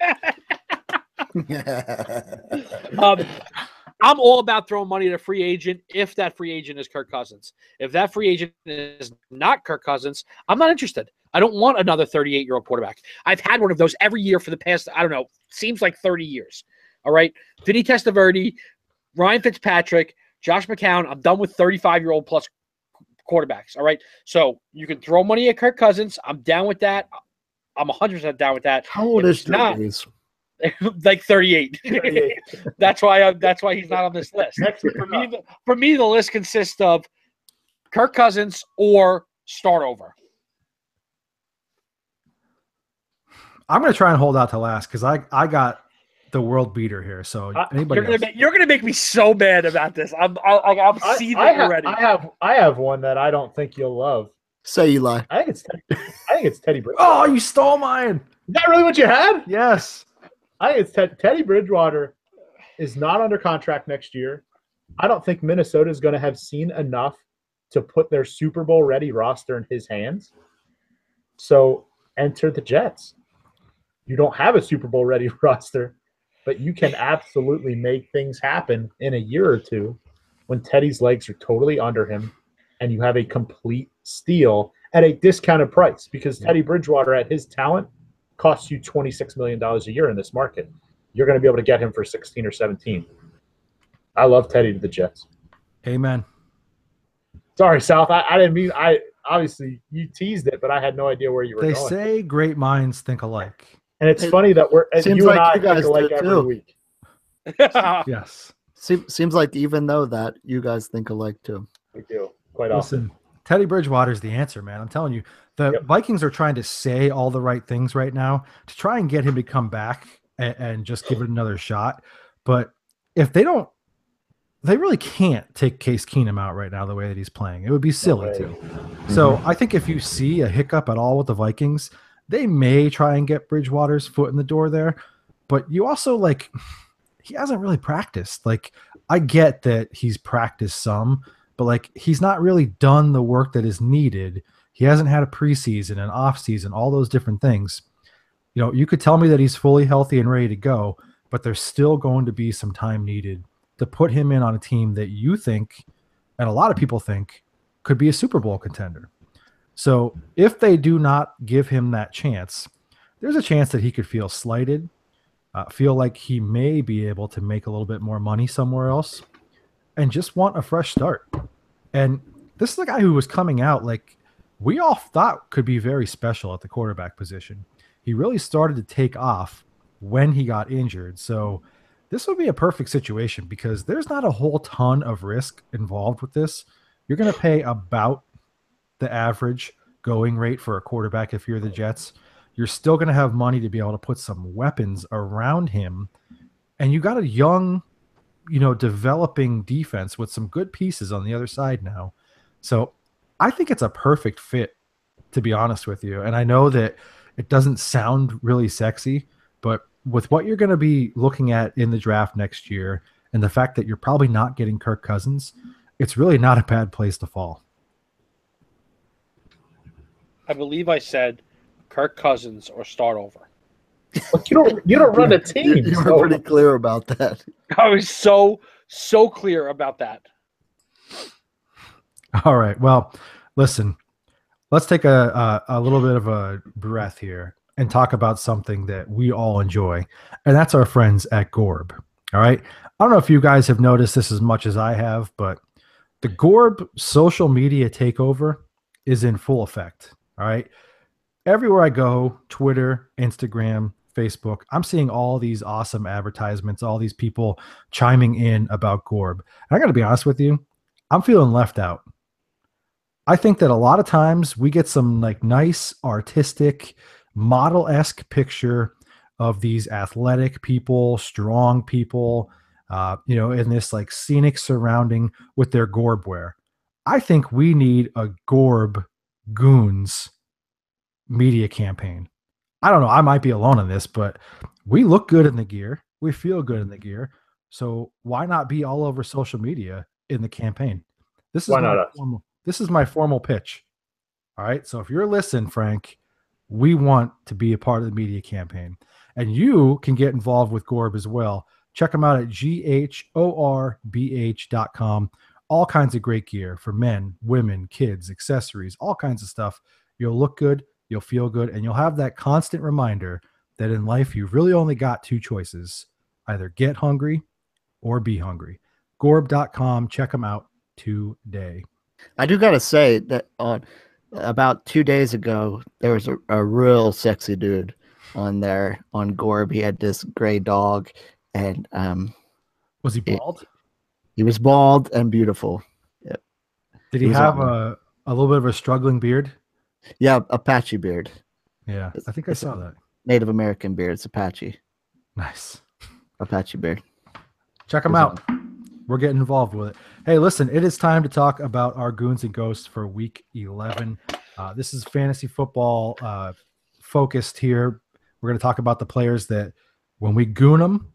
I'm all about throwing money at a free agent if that free agent is Kirk Cousins. If that free agent is not Kirk Cousins, I'm not interested. I don't want another 38-year-old quarterback. I've had one of those every year for the past, I don't know, seems like 30 years. All right? Vinny Testaverde, Ryan Fitzpatrick, Josh McCown. I'm done with 35-year-old plus quarterbacks. All right? So you can throw money at Kirk Cousins. I'm down with that. I'm 100% down with that. How old is not? Like 38. That's why he's not on this list. For me, the list consists of Kirk Cousins or start over. I'm going to try and hold out to last because I got the world beater here. So you're going to make me so mad about this. I'm seething already. I have one that I don't think you'll love. Say you lie. I think it's Teddy Bridgewater. Oh, you stole mine. Is that really what you had? Yes. I think it's Teddy Bridgewater is not under contract next year. I don't think Minnesota is going to have seen enough to put their Super Bowl ready roster in his hands. So enter the Jets. You don't have a Super Bowl ready roster, but you can absolutely make things happen in a year or two when Teddy's legs are totally under him and you have a complete steal at a discounted price because Teddy Bridgewater at his talent costs you $26 million a year in this market. You're going to be able to get him for 16 or 17. I love Teddy to the Jets. Amen. Sorry, South. I didn't mean obviously you teased it, but I had no idea where you were going. They say great minds think alike. And it's funny that you and I think alike every week. Yes. Seems like even though that you guys think alike too. We do quite often. Teddy Bridgewater's the answer, man. I'm telling you. The Vikings are trying to say all the right things right now to try and get him to come back and just give it another shot. But if they don't, they really can't take Case Keenum out right now the way that he's playing. It would be silly to. Mm-hmm. So I think if you see a hiccup at all with the Vikings, they may try and get Bridgewater's foot in the door there. But you also, he hasn't really practiced. I get that he's practiced some, but he's not really done the work that is needed. He hasn't had a preseason, an offseason, all those different things. You could tell me that he's fully healthy and ready to go, but there's still going to be some time needed to put him in on a team that you think, and a lot of people think, could be a Super Bowl contender. So if they do not give him that chance, there's a chance that he could feel slighted, feel like he may be able to make a little bit more money somewhere else, and just want a fresh start. And this is a guy who was coming out like we all thought could be very special at the quarterback position. He really started to take off when he got injured. So this would be a perfect situation because there's not a whole ton of risk involved with this. You're going to pay about the average going rate for a quarterback if you're the Jets. You're still going to have money to be able to put some weapons around him. And you got a young, developing defense with some good pieces on the other side now. So I think it's a perfect fit, to be honest with you. And I know that it doesn't sound really sexy, but with what you're going to be looking at in the draft next year and the fact that you're probably not getting Kirk Cousins, it's really not a bad place to fall. I believe I said Kirk Cousins or start over. Look, you don't run a team. You were pretty clear about that. I was so clear about that. All right. Well, listen, let's take a little bit of a breath here and talk about something that we all enjoy, and that's our friends at Gorb. All right. I don't know if you guys have noticed this as much as I have, but the Gorb social media takeover is in full effect. All right. Everywhere I go, Twitter, Instagram, Facebook, I'm seeing all these awesome advertisements, all these people chiming in about Gorb. And I got to be honest with you, I'm feeling left out. I think that a lot of times we get some like nice artistic model-esque picture of these athletic people, strong people, in this like scenic surrounding with their Gorb wear. I think we need a Gorb Goons media campaign. I don't know. I might be alone in this, but we look good in the gear. We feel good in the gear. So why not be all over social media in the campaign? This is my formal pitch. All right. So if you're listening, Frank, we want to be a part of the media campaign, and you can get involved with Gorb as well. Check them out at GHORBH.com. All kinds of great gear for men, women, kids, accessories, all kinds of stuff. You'll look good, you'll feel good, and you'll have that constant reminder that in life you've really only got two choices: either get hungry or be hungry. Gorb.com. Check them out today. I do got to say that about 2 days ago, there was a real sexy dude on there on Gorb. He had this gray dog, and was he bald? He was bald and beautiful. Yep. Did he have a little bit of a struggling beard? Yeah, Apache beard. Yeah, I think I saw that. Native American beard. It's Apache. Nice. Apache beard. Check them out. We're getting involved with it. Hey, listen, it is time to talk about our Goons and Ghosts for Week 11. This is fantasy football focused here. We're going to talk about the players that when we goon them,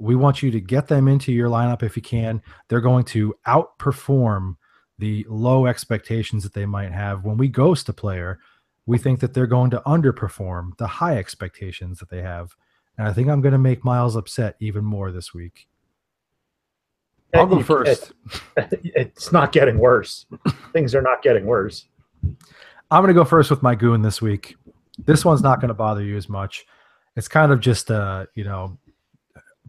we want you to get them into your lineup if you can. They're going to outperform the low expectations that they might have. When we ghost a player, we think that they're going to underperform the high expectations that they have. And I think I'm going to make Miles upset even more this week. I'll go first. It's not getting worse. Things are not getting worse. I'm going to go first with my goon this week. This one's not going to bother you as much. It's kind of just,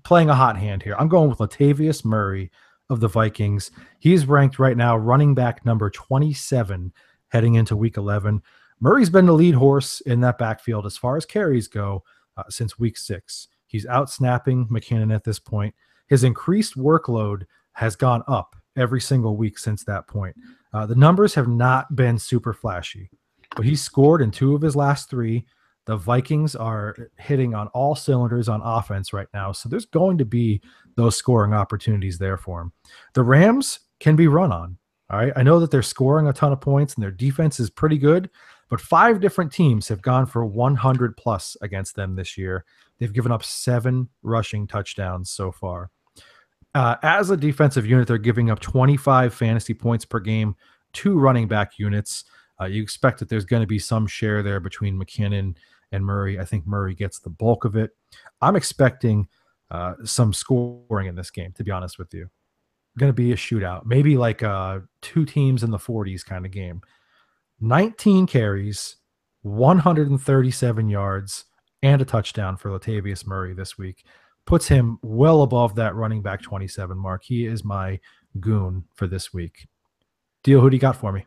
playing a hot hand here. I'm going with Latavius Murray of the Vikings. He's ranked right now running back number 27 heading into Week 11. Murray's been the lead horse in that backfield as far as carries go since Week 6. He's out-snapping McKinnon at this point. His increased workload has gone up every single week since that point. The numbers have not been super flashy, but he's scored in 2 of his last 3. The Vikings are hitting on all cylinders on offense right now, so there's going to be those scoring opportunities there for him. The Rams can be run on. All right, I know that they're scoring a ton of points and their defense is pretty good, but 5 different teams have gone for 100 plus against them this year. They've given up 7 rushing touchdowns so far. As a defensive unit, they're giving up 25 fantasy points per game to running back units. You expect that there's going to be some share there between McKinnon and Murray. I think Murray gets the bulk of it. I'm expecting some scoring in this game, to be honest with you. Going to be a shootout, maybe like two teams in the 40s kind of game. 19 carries, 137 yards, and a touchdown for Latavius Murray this week. Puts him well above that running back 27 mark. He is my goon for this week. Deal, who do you got for me?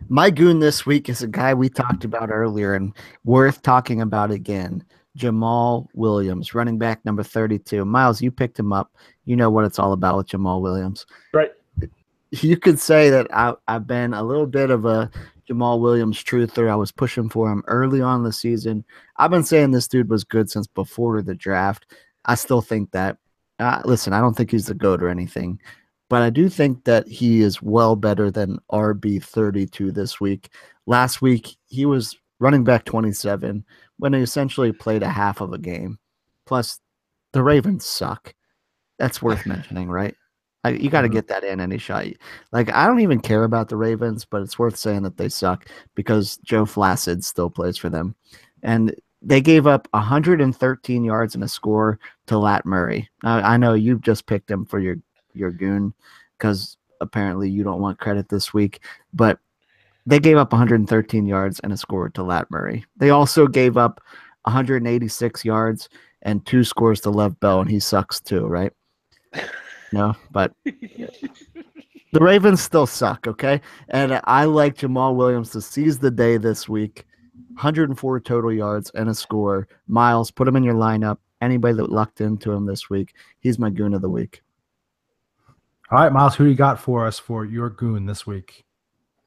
My goon this week is a guy we talked about earlier and worth talking about again. Jamal Williams, running back number 32. Miles, you picked him up. You know what it's all about with Jamal Williams. Right. You could say that I've been a little bit of a Jamal Williams truther. I was pushing for him early on in the season. I've been saying this dude was good since before the draft. I still think that. Listen, I don't think he's the GOAT or anything, but I do think that he is well better than RB32 this week. Last week, he was running back 27 when he essentially played a half of a game. Plus, the Ravens suck. That's worth mentioning, right? You got to get that in any shot. Like, I don't even care about the Ravens, but it's worth saying that they suck because Joe Flacco still plays for them. And they gave up 113 yards and a score to Lat Murray. I know you just picked him for your goon because apparently you don't want credit this week, but they gave up 113 yards and a score to Lat Murray. They also gave up 186 yards and 2 scores to Lev Bell, and he sucks too, right? No, but the Ravens still suck, okay? And I like Jamal Williams to seize the day this week. 104 total yards and a score. Miles, put him in your lineup. Anybody that lucked into him this week, he's my goon of the week. All right, Miles, who do you got for us for your goon this week?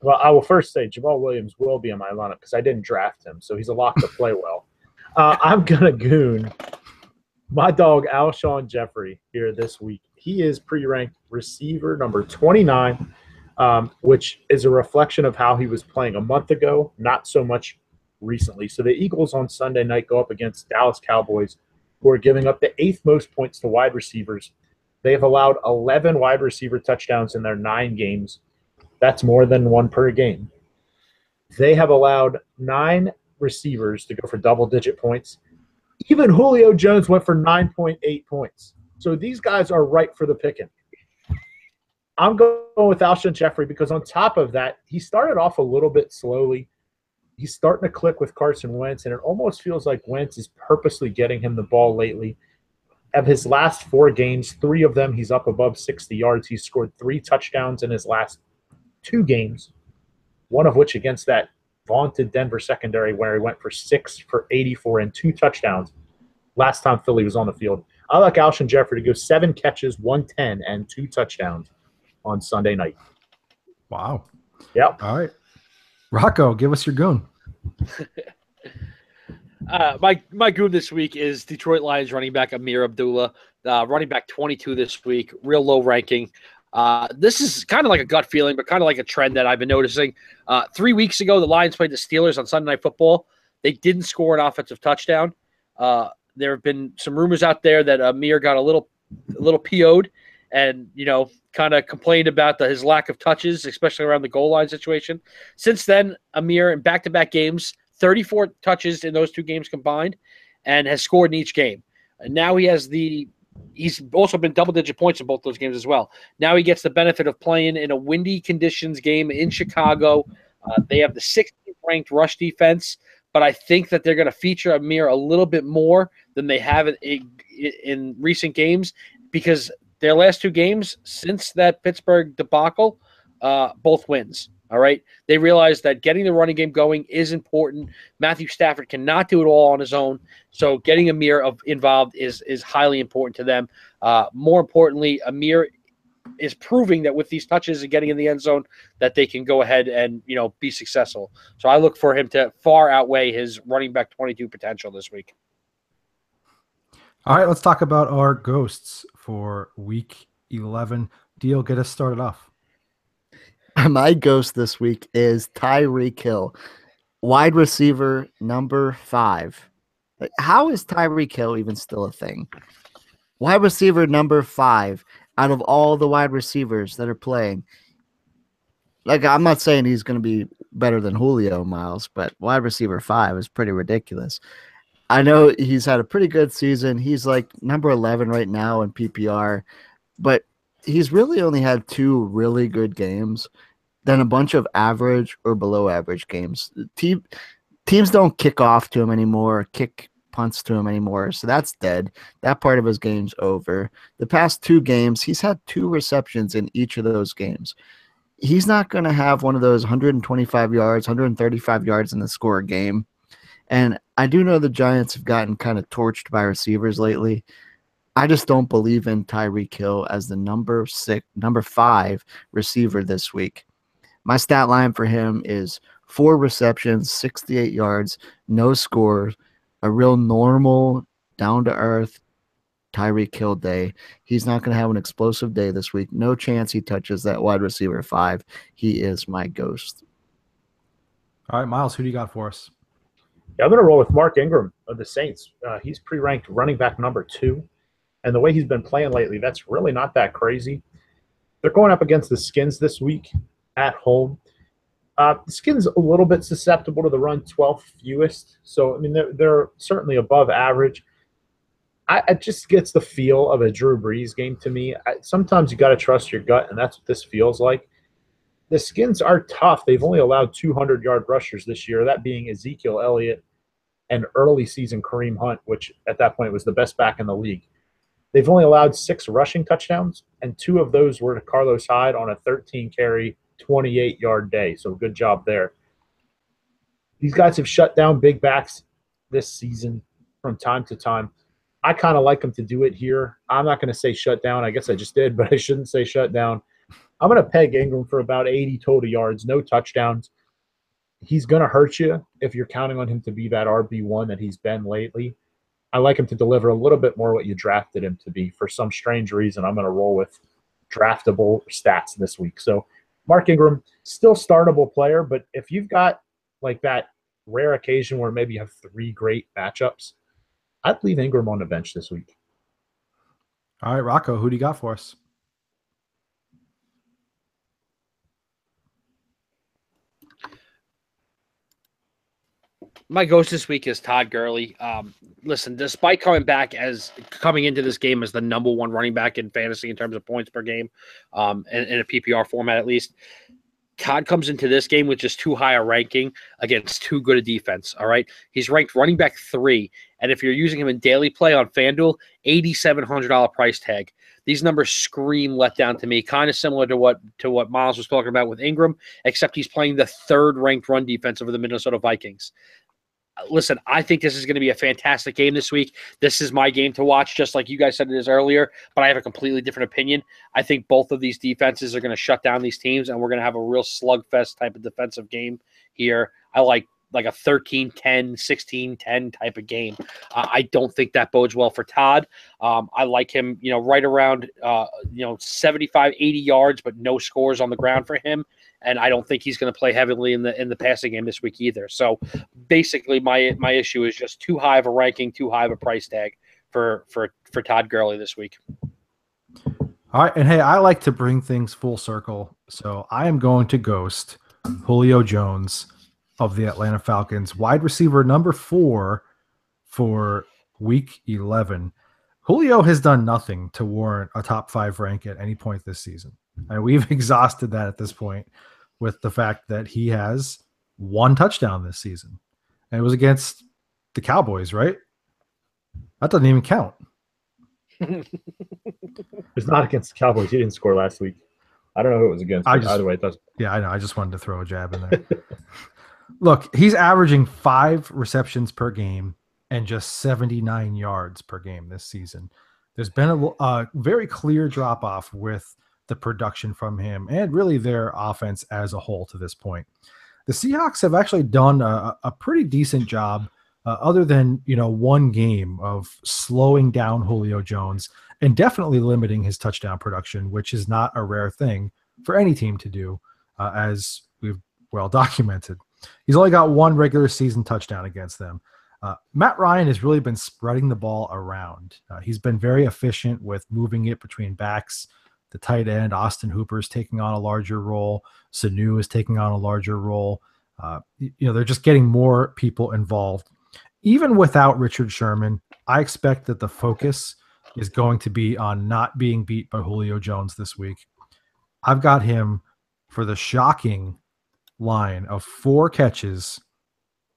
Well, I will first say Jamal Williams will be in my lineup because I didn't draft him, so he's a lock to play well. I'm going to goon my dog Alshon Jeffrey here this week. He is pre-ranked receiver number 29, which is a reflection of how he was playing a month ago, not so much recently. So the Eagles on Sunday night go up against Dallas Cowboys, who are giving up the 8th most points to wide receivers. They have allowed 11 wide receiver touchdowns in their 9 games. That's more than 1 per game. They have allowed 9 receivers to go for double-digit points. Even Julio Jones went for 9.8 points. So these guys are ripe for the picking. I'm going with Alshon Jeffrey because on top of that, he started off a little bit slowly. He's starting to click with Carson Wentz, and it almost feels like Wentz is purposely getting him the ball lately. Of his last 4 games, 3 of them he's up above 60 yards. He's scored 3 touchdowns in his last 2 games, one of which against that vaunted Denver secondary where he went for 6 for 84 and 2 touchdowns last time Philly was on the field. I like Alshon Jeffrey to go 7 catches, 110, and 2 touchdowns on Sunday night. Wow. Yep. All right. Rocco, give us your goon. My goon this week is Detroit Lions running back Amir Abdullah, running back 22 this week, real low ranking. This is kind of like a gut feeling, but kind of like a trend that I've been noticing. 3 weeks ago, the Lions played the Steelers on Sunday Night Football. They didn't score an offensive touchdown. There have been some rumors out there that Amir got a little PO'd and, kind of complained about his lack of touches, especially around the goal line situation. Since then, Amir in back-to-back games, 34 touches in those 2 games combined, and has scored in each game. And now he's also been double-digit points in both those games as well. Now he gets the benefit of playing in a windy conditions game in Chicago. They have the 16th ranked rush defense, but I think that they're going to feature Amir a little bit more than they have in recent games because their last 2 games since that Pittsburgh debacle, both wins. All right. They realize that getting the running game going is important. Matthew Stafford cannot do it all on his own. So getting Amir involved is highly important to them. More importantly, Amir is proving that with these touches and getting in the end zone that they can go ahead and, be successful. So I look for him to far outweigh his running back 22 potential this week. All right, let's talk about our ghosts for week 11. Deal, get us started off. My ghost this week is Tyreek Hill, wide receiver number 5. How is Tyreek Hill even still a thing? Wide receiver number 5 out of all the wide receivers that are playing. Like, I'm not saying he's going to be better than Julio, Miles, but wide receiver 5 is pretty ridiculous. I know he's had a pretty good season. He's like number 11 right now in PPR, but he's really only had 2 really good games, then a bunch of average or below average games. Teams don't kick off to him anymore, kick punts to him anymore, so that's dead. That part of his game's over. The past 2 games, he's had 2 receptions in each of those games. He's not going to have one of those 125 yards, 135 yards in the score game. And I do know the Giants have gotten kind of torched by receivers lately. I just don't believe in Tyreek Hill as the number 5 receiver this week. My stat line for him is 4 receptions, 68 yards, no scores, a real normal, down-to-earth Tyreek Hill day. He's not going to have an explosive day this week. No chance he touches that wide receiver 5. He is my ghost. All right, Miles, who do you got for us? Yeah, I'm going to roll with Mark Ingram of the Saints. He's pre-ranked running back number 2. And the way he's been playing lately, that's really not that crazy. They're going up against the Skins this week at home. The Skins a little bit susceptible to the run, 12th fewest. So, I mean, they're certainly above average. It just gets the feel of a Drew Brees game to me. Sometimes you got to trust your gut, and that's what this feels like. The Skins are tough. They've only allowed 200-yard rushers this year, that being Ezekiel Elliott and early season Kareem Hunt, which at that point was the best back in the league. They've only allowed 6 rushing touchdowns, and 2 of those were to Carlos Hyde on a 13-carry, 28-yard day. So good job there. These guys have shut down big backs this season from time to time. I kind of like them to do it here. I'm not going to say shut down. I guess I just did, but I shouldn't say shut down. I'm going to peg Ingram for about 80 total yards, no touchdowns. He's going to hurt you if you're counting on him to be that RB1 that he's been lately. I like him to deliver a little bit more what you drafted him to be. For some strange reason, I'm going to roll with draftable stats this week. So Mark Ingram, still startable player, but if you've got like that rare occasion where maybe you have 3 great matchups, I'd leave Ingram on the bench this week. All right, Rocco, who do you got for us? My ghost this week is Todd Gurley. Listen, despite coming into this game as the number 1 running back in fantasy in terms of points per game, in a PPR format at least, Todd comes into this game with just too high a ranking against too good a defense. All right, he's ranked running back 3, and if you're using him in daily play on FanDuel, $8,700 price tag. These numbers scream letdown to me, kind of similar to what Miles was talking about with Ingram, except he's playing the 3rd ranked run defense over the Minnesota Vikings. Listen, I think this is going to be a fantastic game this week. This is my game to watch, just like you guys said it is earlier, but I have a completely different opinion. I think both of these defenses are going to shut down these teams, and we're going to have a real slugfest type of defensive game here. I like a 13-10, 16-10 type of game. I don't think that bodes well for Todd. I like him, right around, 75, 80 yards, but no scores on the ground for him. And I don't think he's going to play heavily in the passing game this week either. So basically, my issue is just too high of a ranking, too high of a price tag for Todd Gurley this week. All right, and hey, I like to bring things full circle, so I am going to ghost Julio Jones of the Atlanta Falcons, wide receiver number 4 for Week 11. Julio has done nothing to warrant a top 5 rank at any point this season. And we've exhausted that at this point with the fact that he has 1 touchdown this season. And it was against the Cowboys, right? That doesn't even count. It's not against the Cowboys. He didn't score last week. I don't know who it was against. Either way, it does. Yeah, I know. I just wanted to throw a jab in there. Look, he's averaging 5 receptions per game and just 79 yards per game this season. There's been a very clear drop-off with the production from him and really their offense as a whole to this point. The Seahawks have actually done a pretty decent job other than, 1 game of slowing down Julio Jones and definitely limiting his touchdown production, which is not a rare thing for any team to do, as we've well documented. He's only got 1 regular season touchdown against them. Matt Ryan has really been spreading the ball around. He's been very efficient with moving it between backs. The tight end, Austin Hooper, is taking on a larger role. Sanu is taking on a larger role. They're just getting more people involved. even without Richard Sherman, I expect that the focus is going to be on not being beat by Julio Jones this week. I've got him for the shocking line of 4 catches,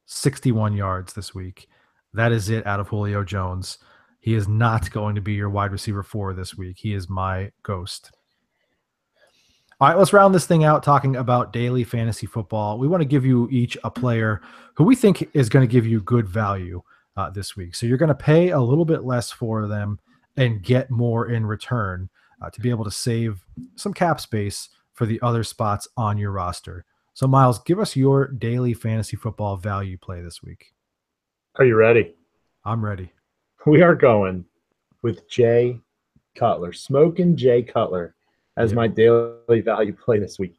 61 yards this week. That is it out of Julio Jones. He is not going to be your wide receiver 4 this week. He is my ghost. All right, let's round this thing out talking about daily fantasy football. We want to give you each a player who we think is going to give you good value this week. So you're going to pay a little bit less for them and get more in return to be able to save some cap space for the other spots on your roster. So Miles, give us your daily fantasy football value play this week. Are you ready? I'm ready. We are going with Jay Cutler, smoking Jay Cutler as my daily value play this week.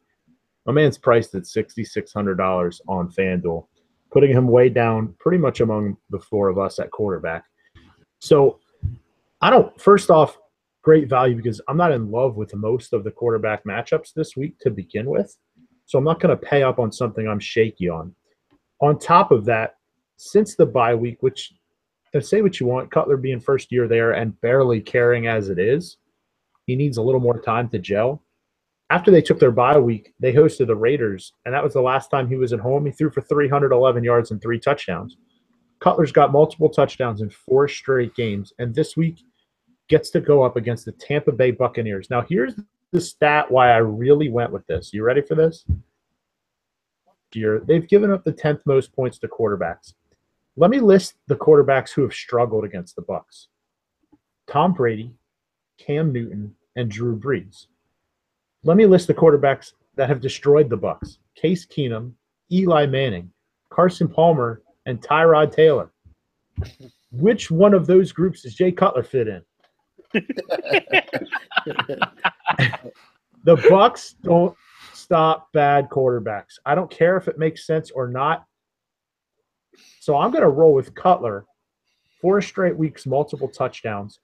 My man's priced at $6,600 on FanDuel, putting him way down pretty much among the 4 of us at quarterback. So first off, great value because I'm not in love with most of the quarterback matchups this week to begin with. So I'm not going to pay up on something I'm shaky on. On top of that, since the bye week, which say what you want, Cutler being first year there and barely carrying as it is, he needs a little more time to gel. After they took their bye week, they hosted the Raiders, and that was the last time he was at home. He threw for 311 yards and 3 touchdowns. Cutler's got multiple touchdowns in 4 straight games, and this week gets to go up against the Tampa Bay Buccaneers. Now, here's the stat why I really went with this. You ready for this? They've given up the 10th most points to quarterbacks. Let me list the quarterbacks who have struggled against the Bucs. Tom Brady, Cam Newton, and Drew Brees. Let me list the quarterbacks that have destroyed the Bucs. Case Keenum, Eli Manning, Carson Palmer, and Tyrod Taylor. Which one of those groups does Jay Cutler fit in? The Bucs don't stop bad quarterbacks. I don't care if it makes sense or not. So I'm going to roll with Cutler. 4 straight weeks, multiple touchdowns.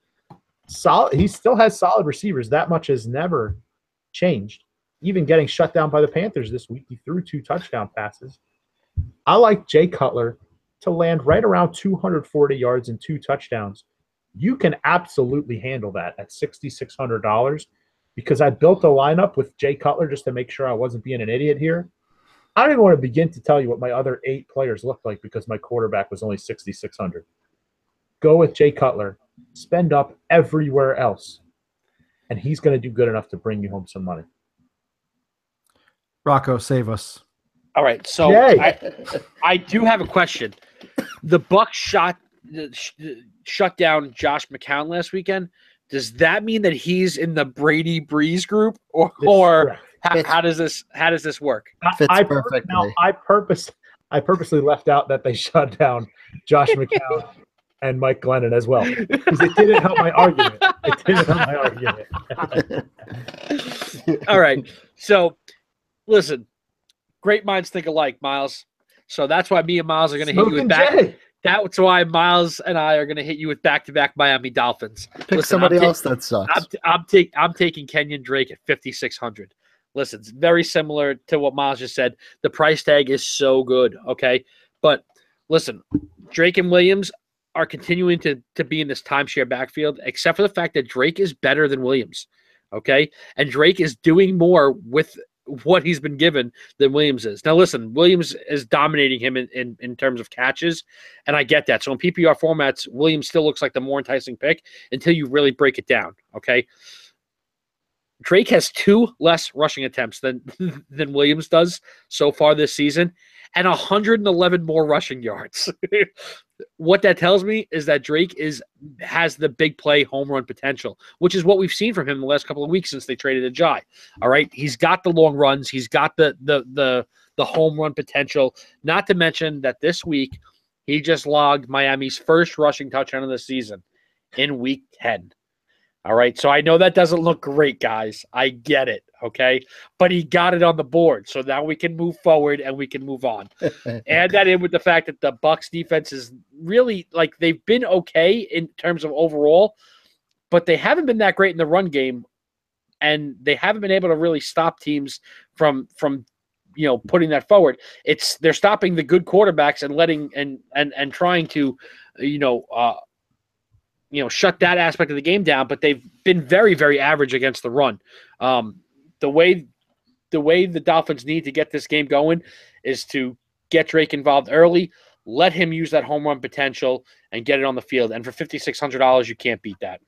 Solid. He still has solid receivers. That much has never changed. Even getting shut down by the Panthers this week, he threw 2 touchdown passes. I like Jay Cutler to land right around 240 yards and 2 touchdowns. You can absolutely handle that at $6,600 because I built a lineup with Jay Cutler just to make sure I wasn't being an idiot here. I don't even want to begin to tell you what my other 8 players looked like because my quarterback was only $6,600. Go with Jay Cutler. Spend up everywhere else, and he's going to do good enough to bring you home some money. Rocco, save us. All right, so I do have a question. The Bucs shut down Josh McCown last weekend. Does that mean that he's in the Brady Breeze group, or how does this work? Fits perfectly. I purposely left out that they shut down Josh McCown and Mike Glennon as well because it didn't help my argument. All right, so listen, great minds think alike, Miles. So that's why me and Miles are going to hit you with back. That's why Miles and I are going to hit you with back-to-back Miami Dolphins. Pick somebody else that sucks. I'm taking Kenyon Drake at 5,600. Listen, it's very similar to what Miles just said. The price tag is so good, okay? But listen, Drake and Williams are continuing to be in this timeshare backfield, except for the fact that Drake is better than Williams, okay? And Drake is doing more with what he's been given than Williams is. Now, listen, Williams is dominating him in terms of catches, and I get that. So in PPR formats, Williams still looks like the more enticing pick until you really break it down, okay? Drake has 2 less rushing attempts than Williams does so far this season and 111 more rushing yards. What that tells me is that Drake has the big play home run potential, which is what we've seen from him the last couple of weeks since they traded Ajay. All right, he's got the long runs, he's got the home run potential. Not to mention that this week he just logged Miami's first rushing touchdown of the season in Week 10. All right, so I know that doesn't look great, guys. I get it, okay? But he got it on the board, so now we can move forward and we can move on. Add that in with the fact that the Bucs defense is really, like, they've been okay in terms of overall, but they haven't been that great in the run game, and they haven't been able to really stop teams from putting that forward. They're stopping the good quarterbacks and letting and trying to, shut that aspect of the game down. But they've been very, very average against the run. The way the Dolphins need to get this game going is to get Drake involved early, let him use that home run potential, and get it on the field. And for $5,600, you can't beat that.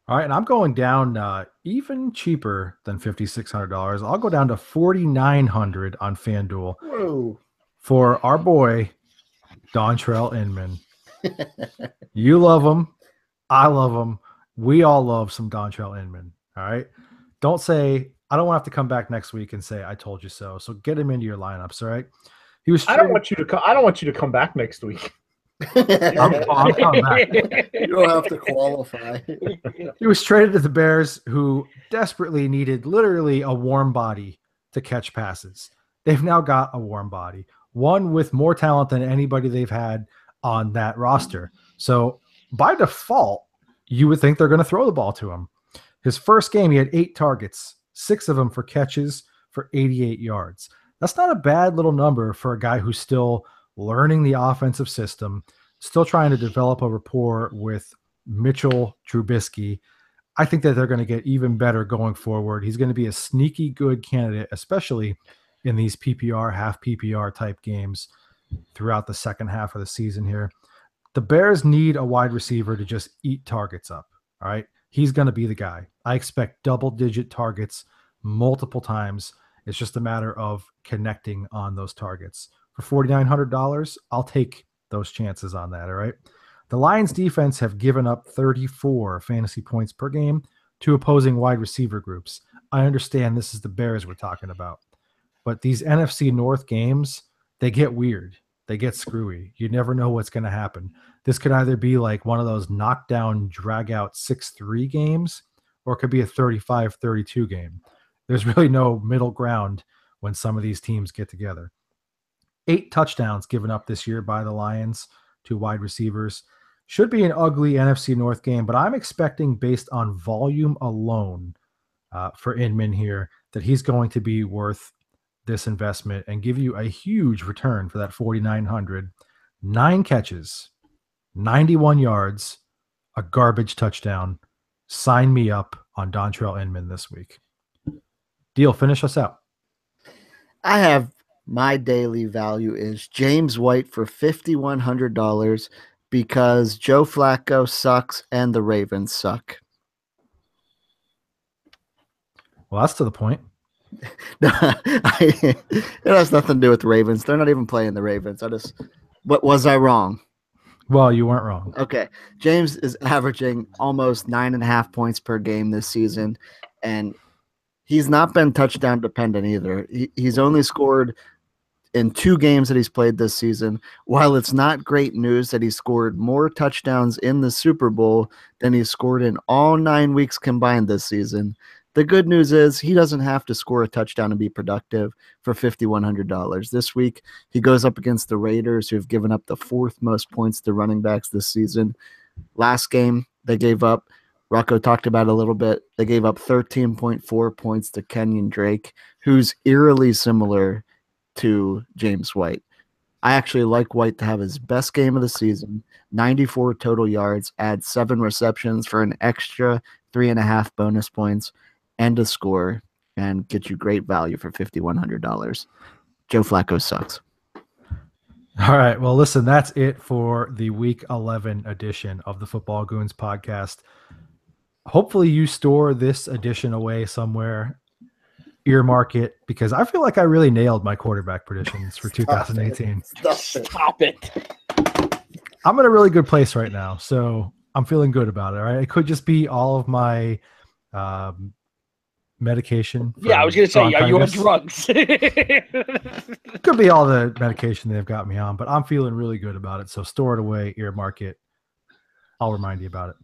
All right, and I'm going down even cheaper than $5,600. I'll go down to $4,900 on FanDuel. Whoa. For our boy, Dontrell Inman. You love him. I love him. We all love some Dontrell Inman. All right. Don't say, I don't want to have to come back next week and say, I told you so. So get him into your lineups. All right. I don't want you to come back next week. I'm coming back. You don't have to qualify. He was traded to the Bears, who desperately needed literally a warm body to catch passes. They've now got a warm body, one with more talent than anybody they've had on that roster. So by default, you would think they're going to throw the ball to him. His first game, he had 8 targets, 6 of them for catches for 88 yards. That's not a bad little number for a guy who's still learning the offensive system, still trying to develop a rapport with Mitchell Trubisky. I think that they're going to get even better going forward. He's going to be a sneaky good candidate, especially in these PPR, half PPR type games throughout the second half of the season here. The Bears need a wide receiver to just eat targets up. All right. He's going to be the guy. I expect double-digit targets multiple times. It's just a matter of connecting on those targets. For $4,900, I'll take those chances on that, all right? The Lions defense have given up 34 fantasy points per game to opposing wide receiver groups. I understand this is the Bears we're talking about, but these NFC North games, they get weird. They get screwy. You never know what's going to happen. This could either be like one of those knockdown, drag-out 6-3 games, or it could be a 35-32 game. There's really no middle ground when some of these teams get together. 8 touchdowns given up this year by the Lions to wide receivers. Should be an ugly NFC North game, but I'm expecting, based on volume alone for Inman here, that he's going to be worth this investment and give you a huge return for that $4,900. 9 catches, 91 yards, a garbage touchdown. Sign me up on Dontrell Inman this week. Deal, finish us out. I have my daily value is James White for $5,100 because Joe Flacco sucks and the Ravens suck. Well, that's to the point. It has nothing to do with the Ravens. They're not even playing the Ravens. But was I wrong? Well, you weren't wrong. Okay. James is averaging almost 9.5 points per game this season, and he's not been touchdown dependent either. He's only scored in 2 games that he's played this season. While it's not great news that he scored more touchdowns in the Super Bowl than he scored in all 9 weeks combined this season, the good news is he doesn't have to score a touchdown and be productive for $5,100. This week, he goes up against the Raiders, who have given up the 4th most points to running backs this season. Last game, they gave up, Rocco talked about it a little bit, they gave up 13.4 points to Kenyon Drake, who's eerily similar to James White. I actually like White to have his best game of the season, 94 total yards, add 7 receptions for an extra 3.5 bonus points, and a score, and get you great value for $5,100. Joe Flacco sucks. All right. Well, listen, that's it for the Week 11 edition of the Football Goons podcast. Hopefully you store this edition away somewhere, earmark it, because I feel like I really nailed my quarterback predictions for 2018. Stop it. I'm in a really good place right now, so I'm feeling good about it. All right. It could just be all of my medication. Yeah, I was going to say, are you on drugs? Could be all the medication they've got me on, but I'm feeling really good about it. So store it away, earmark it. I'll remind you about it.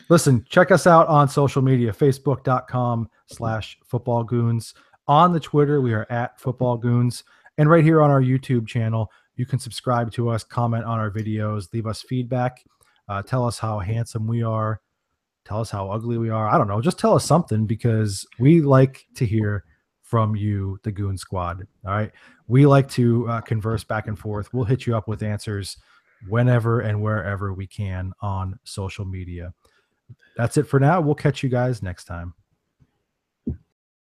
Listen, check us out on social media, facebook.com/footballgoons. On the Twitter, we are at footballgoons. And right here on our YouTube channel, you can subscribe to us, comment on our videos, leave us feedback, tell us how handsome we are, tell us how ugly we are. I don't know. Just tell us something, because we like to hear from you, the Goon Squad. All right. We like to converse back and forth. We'll hit you up with answers whenever and wherever we can on social media. That's it for now. We'll catch you guys next time.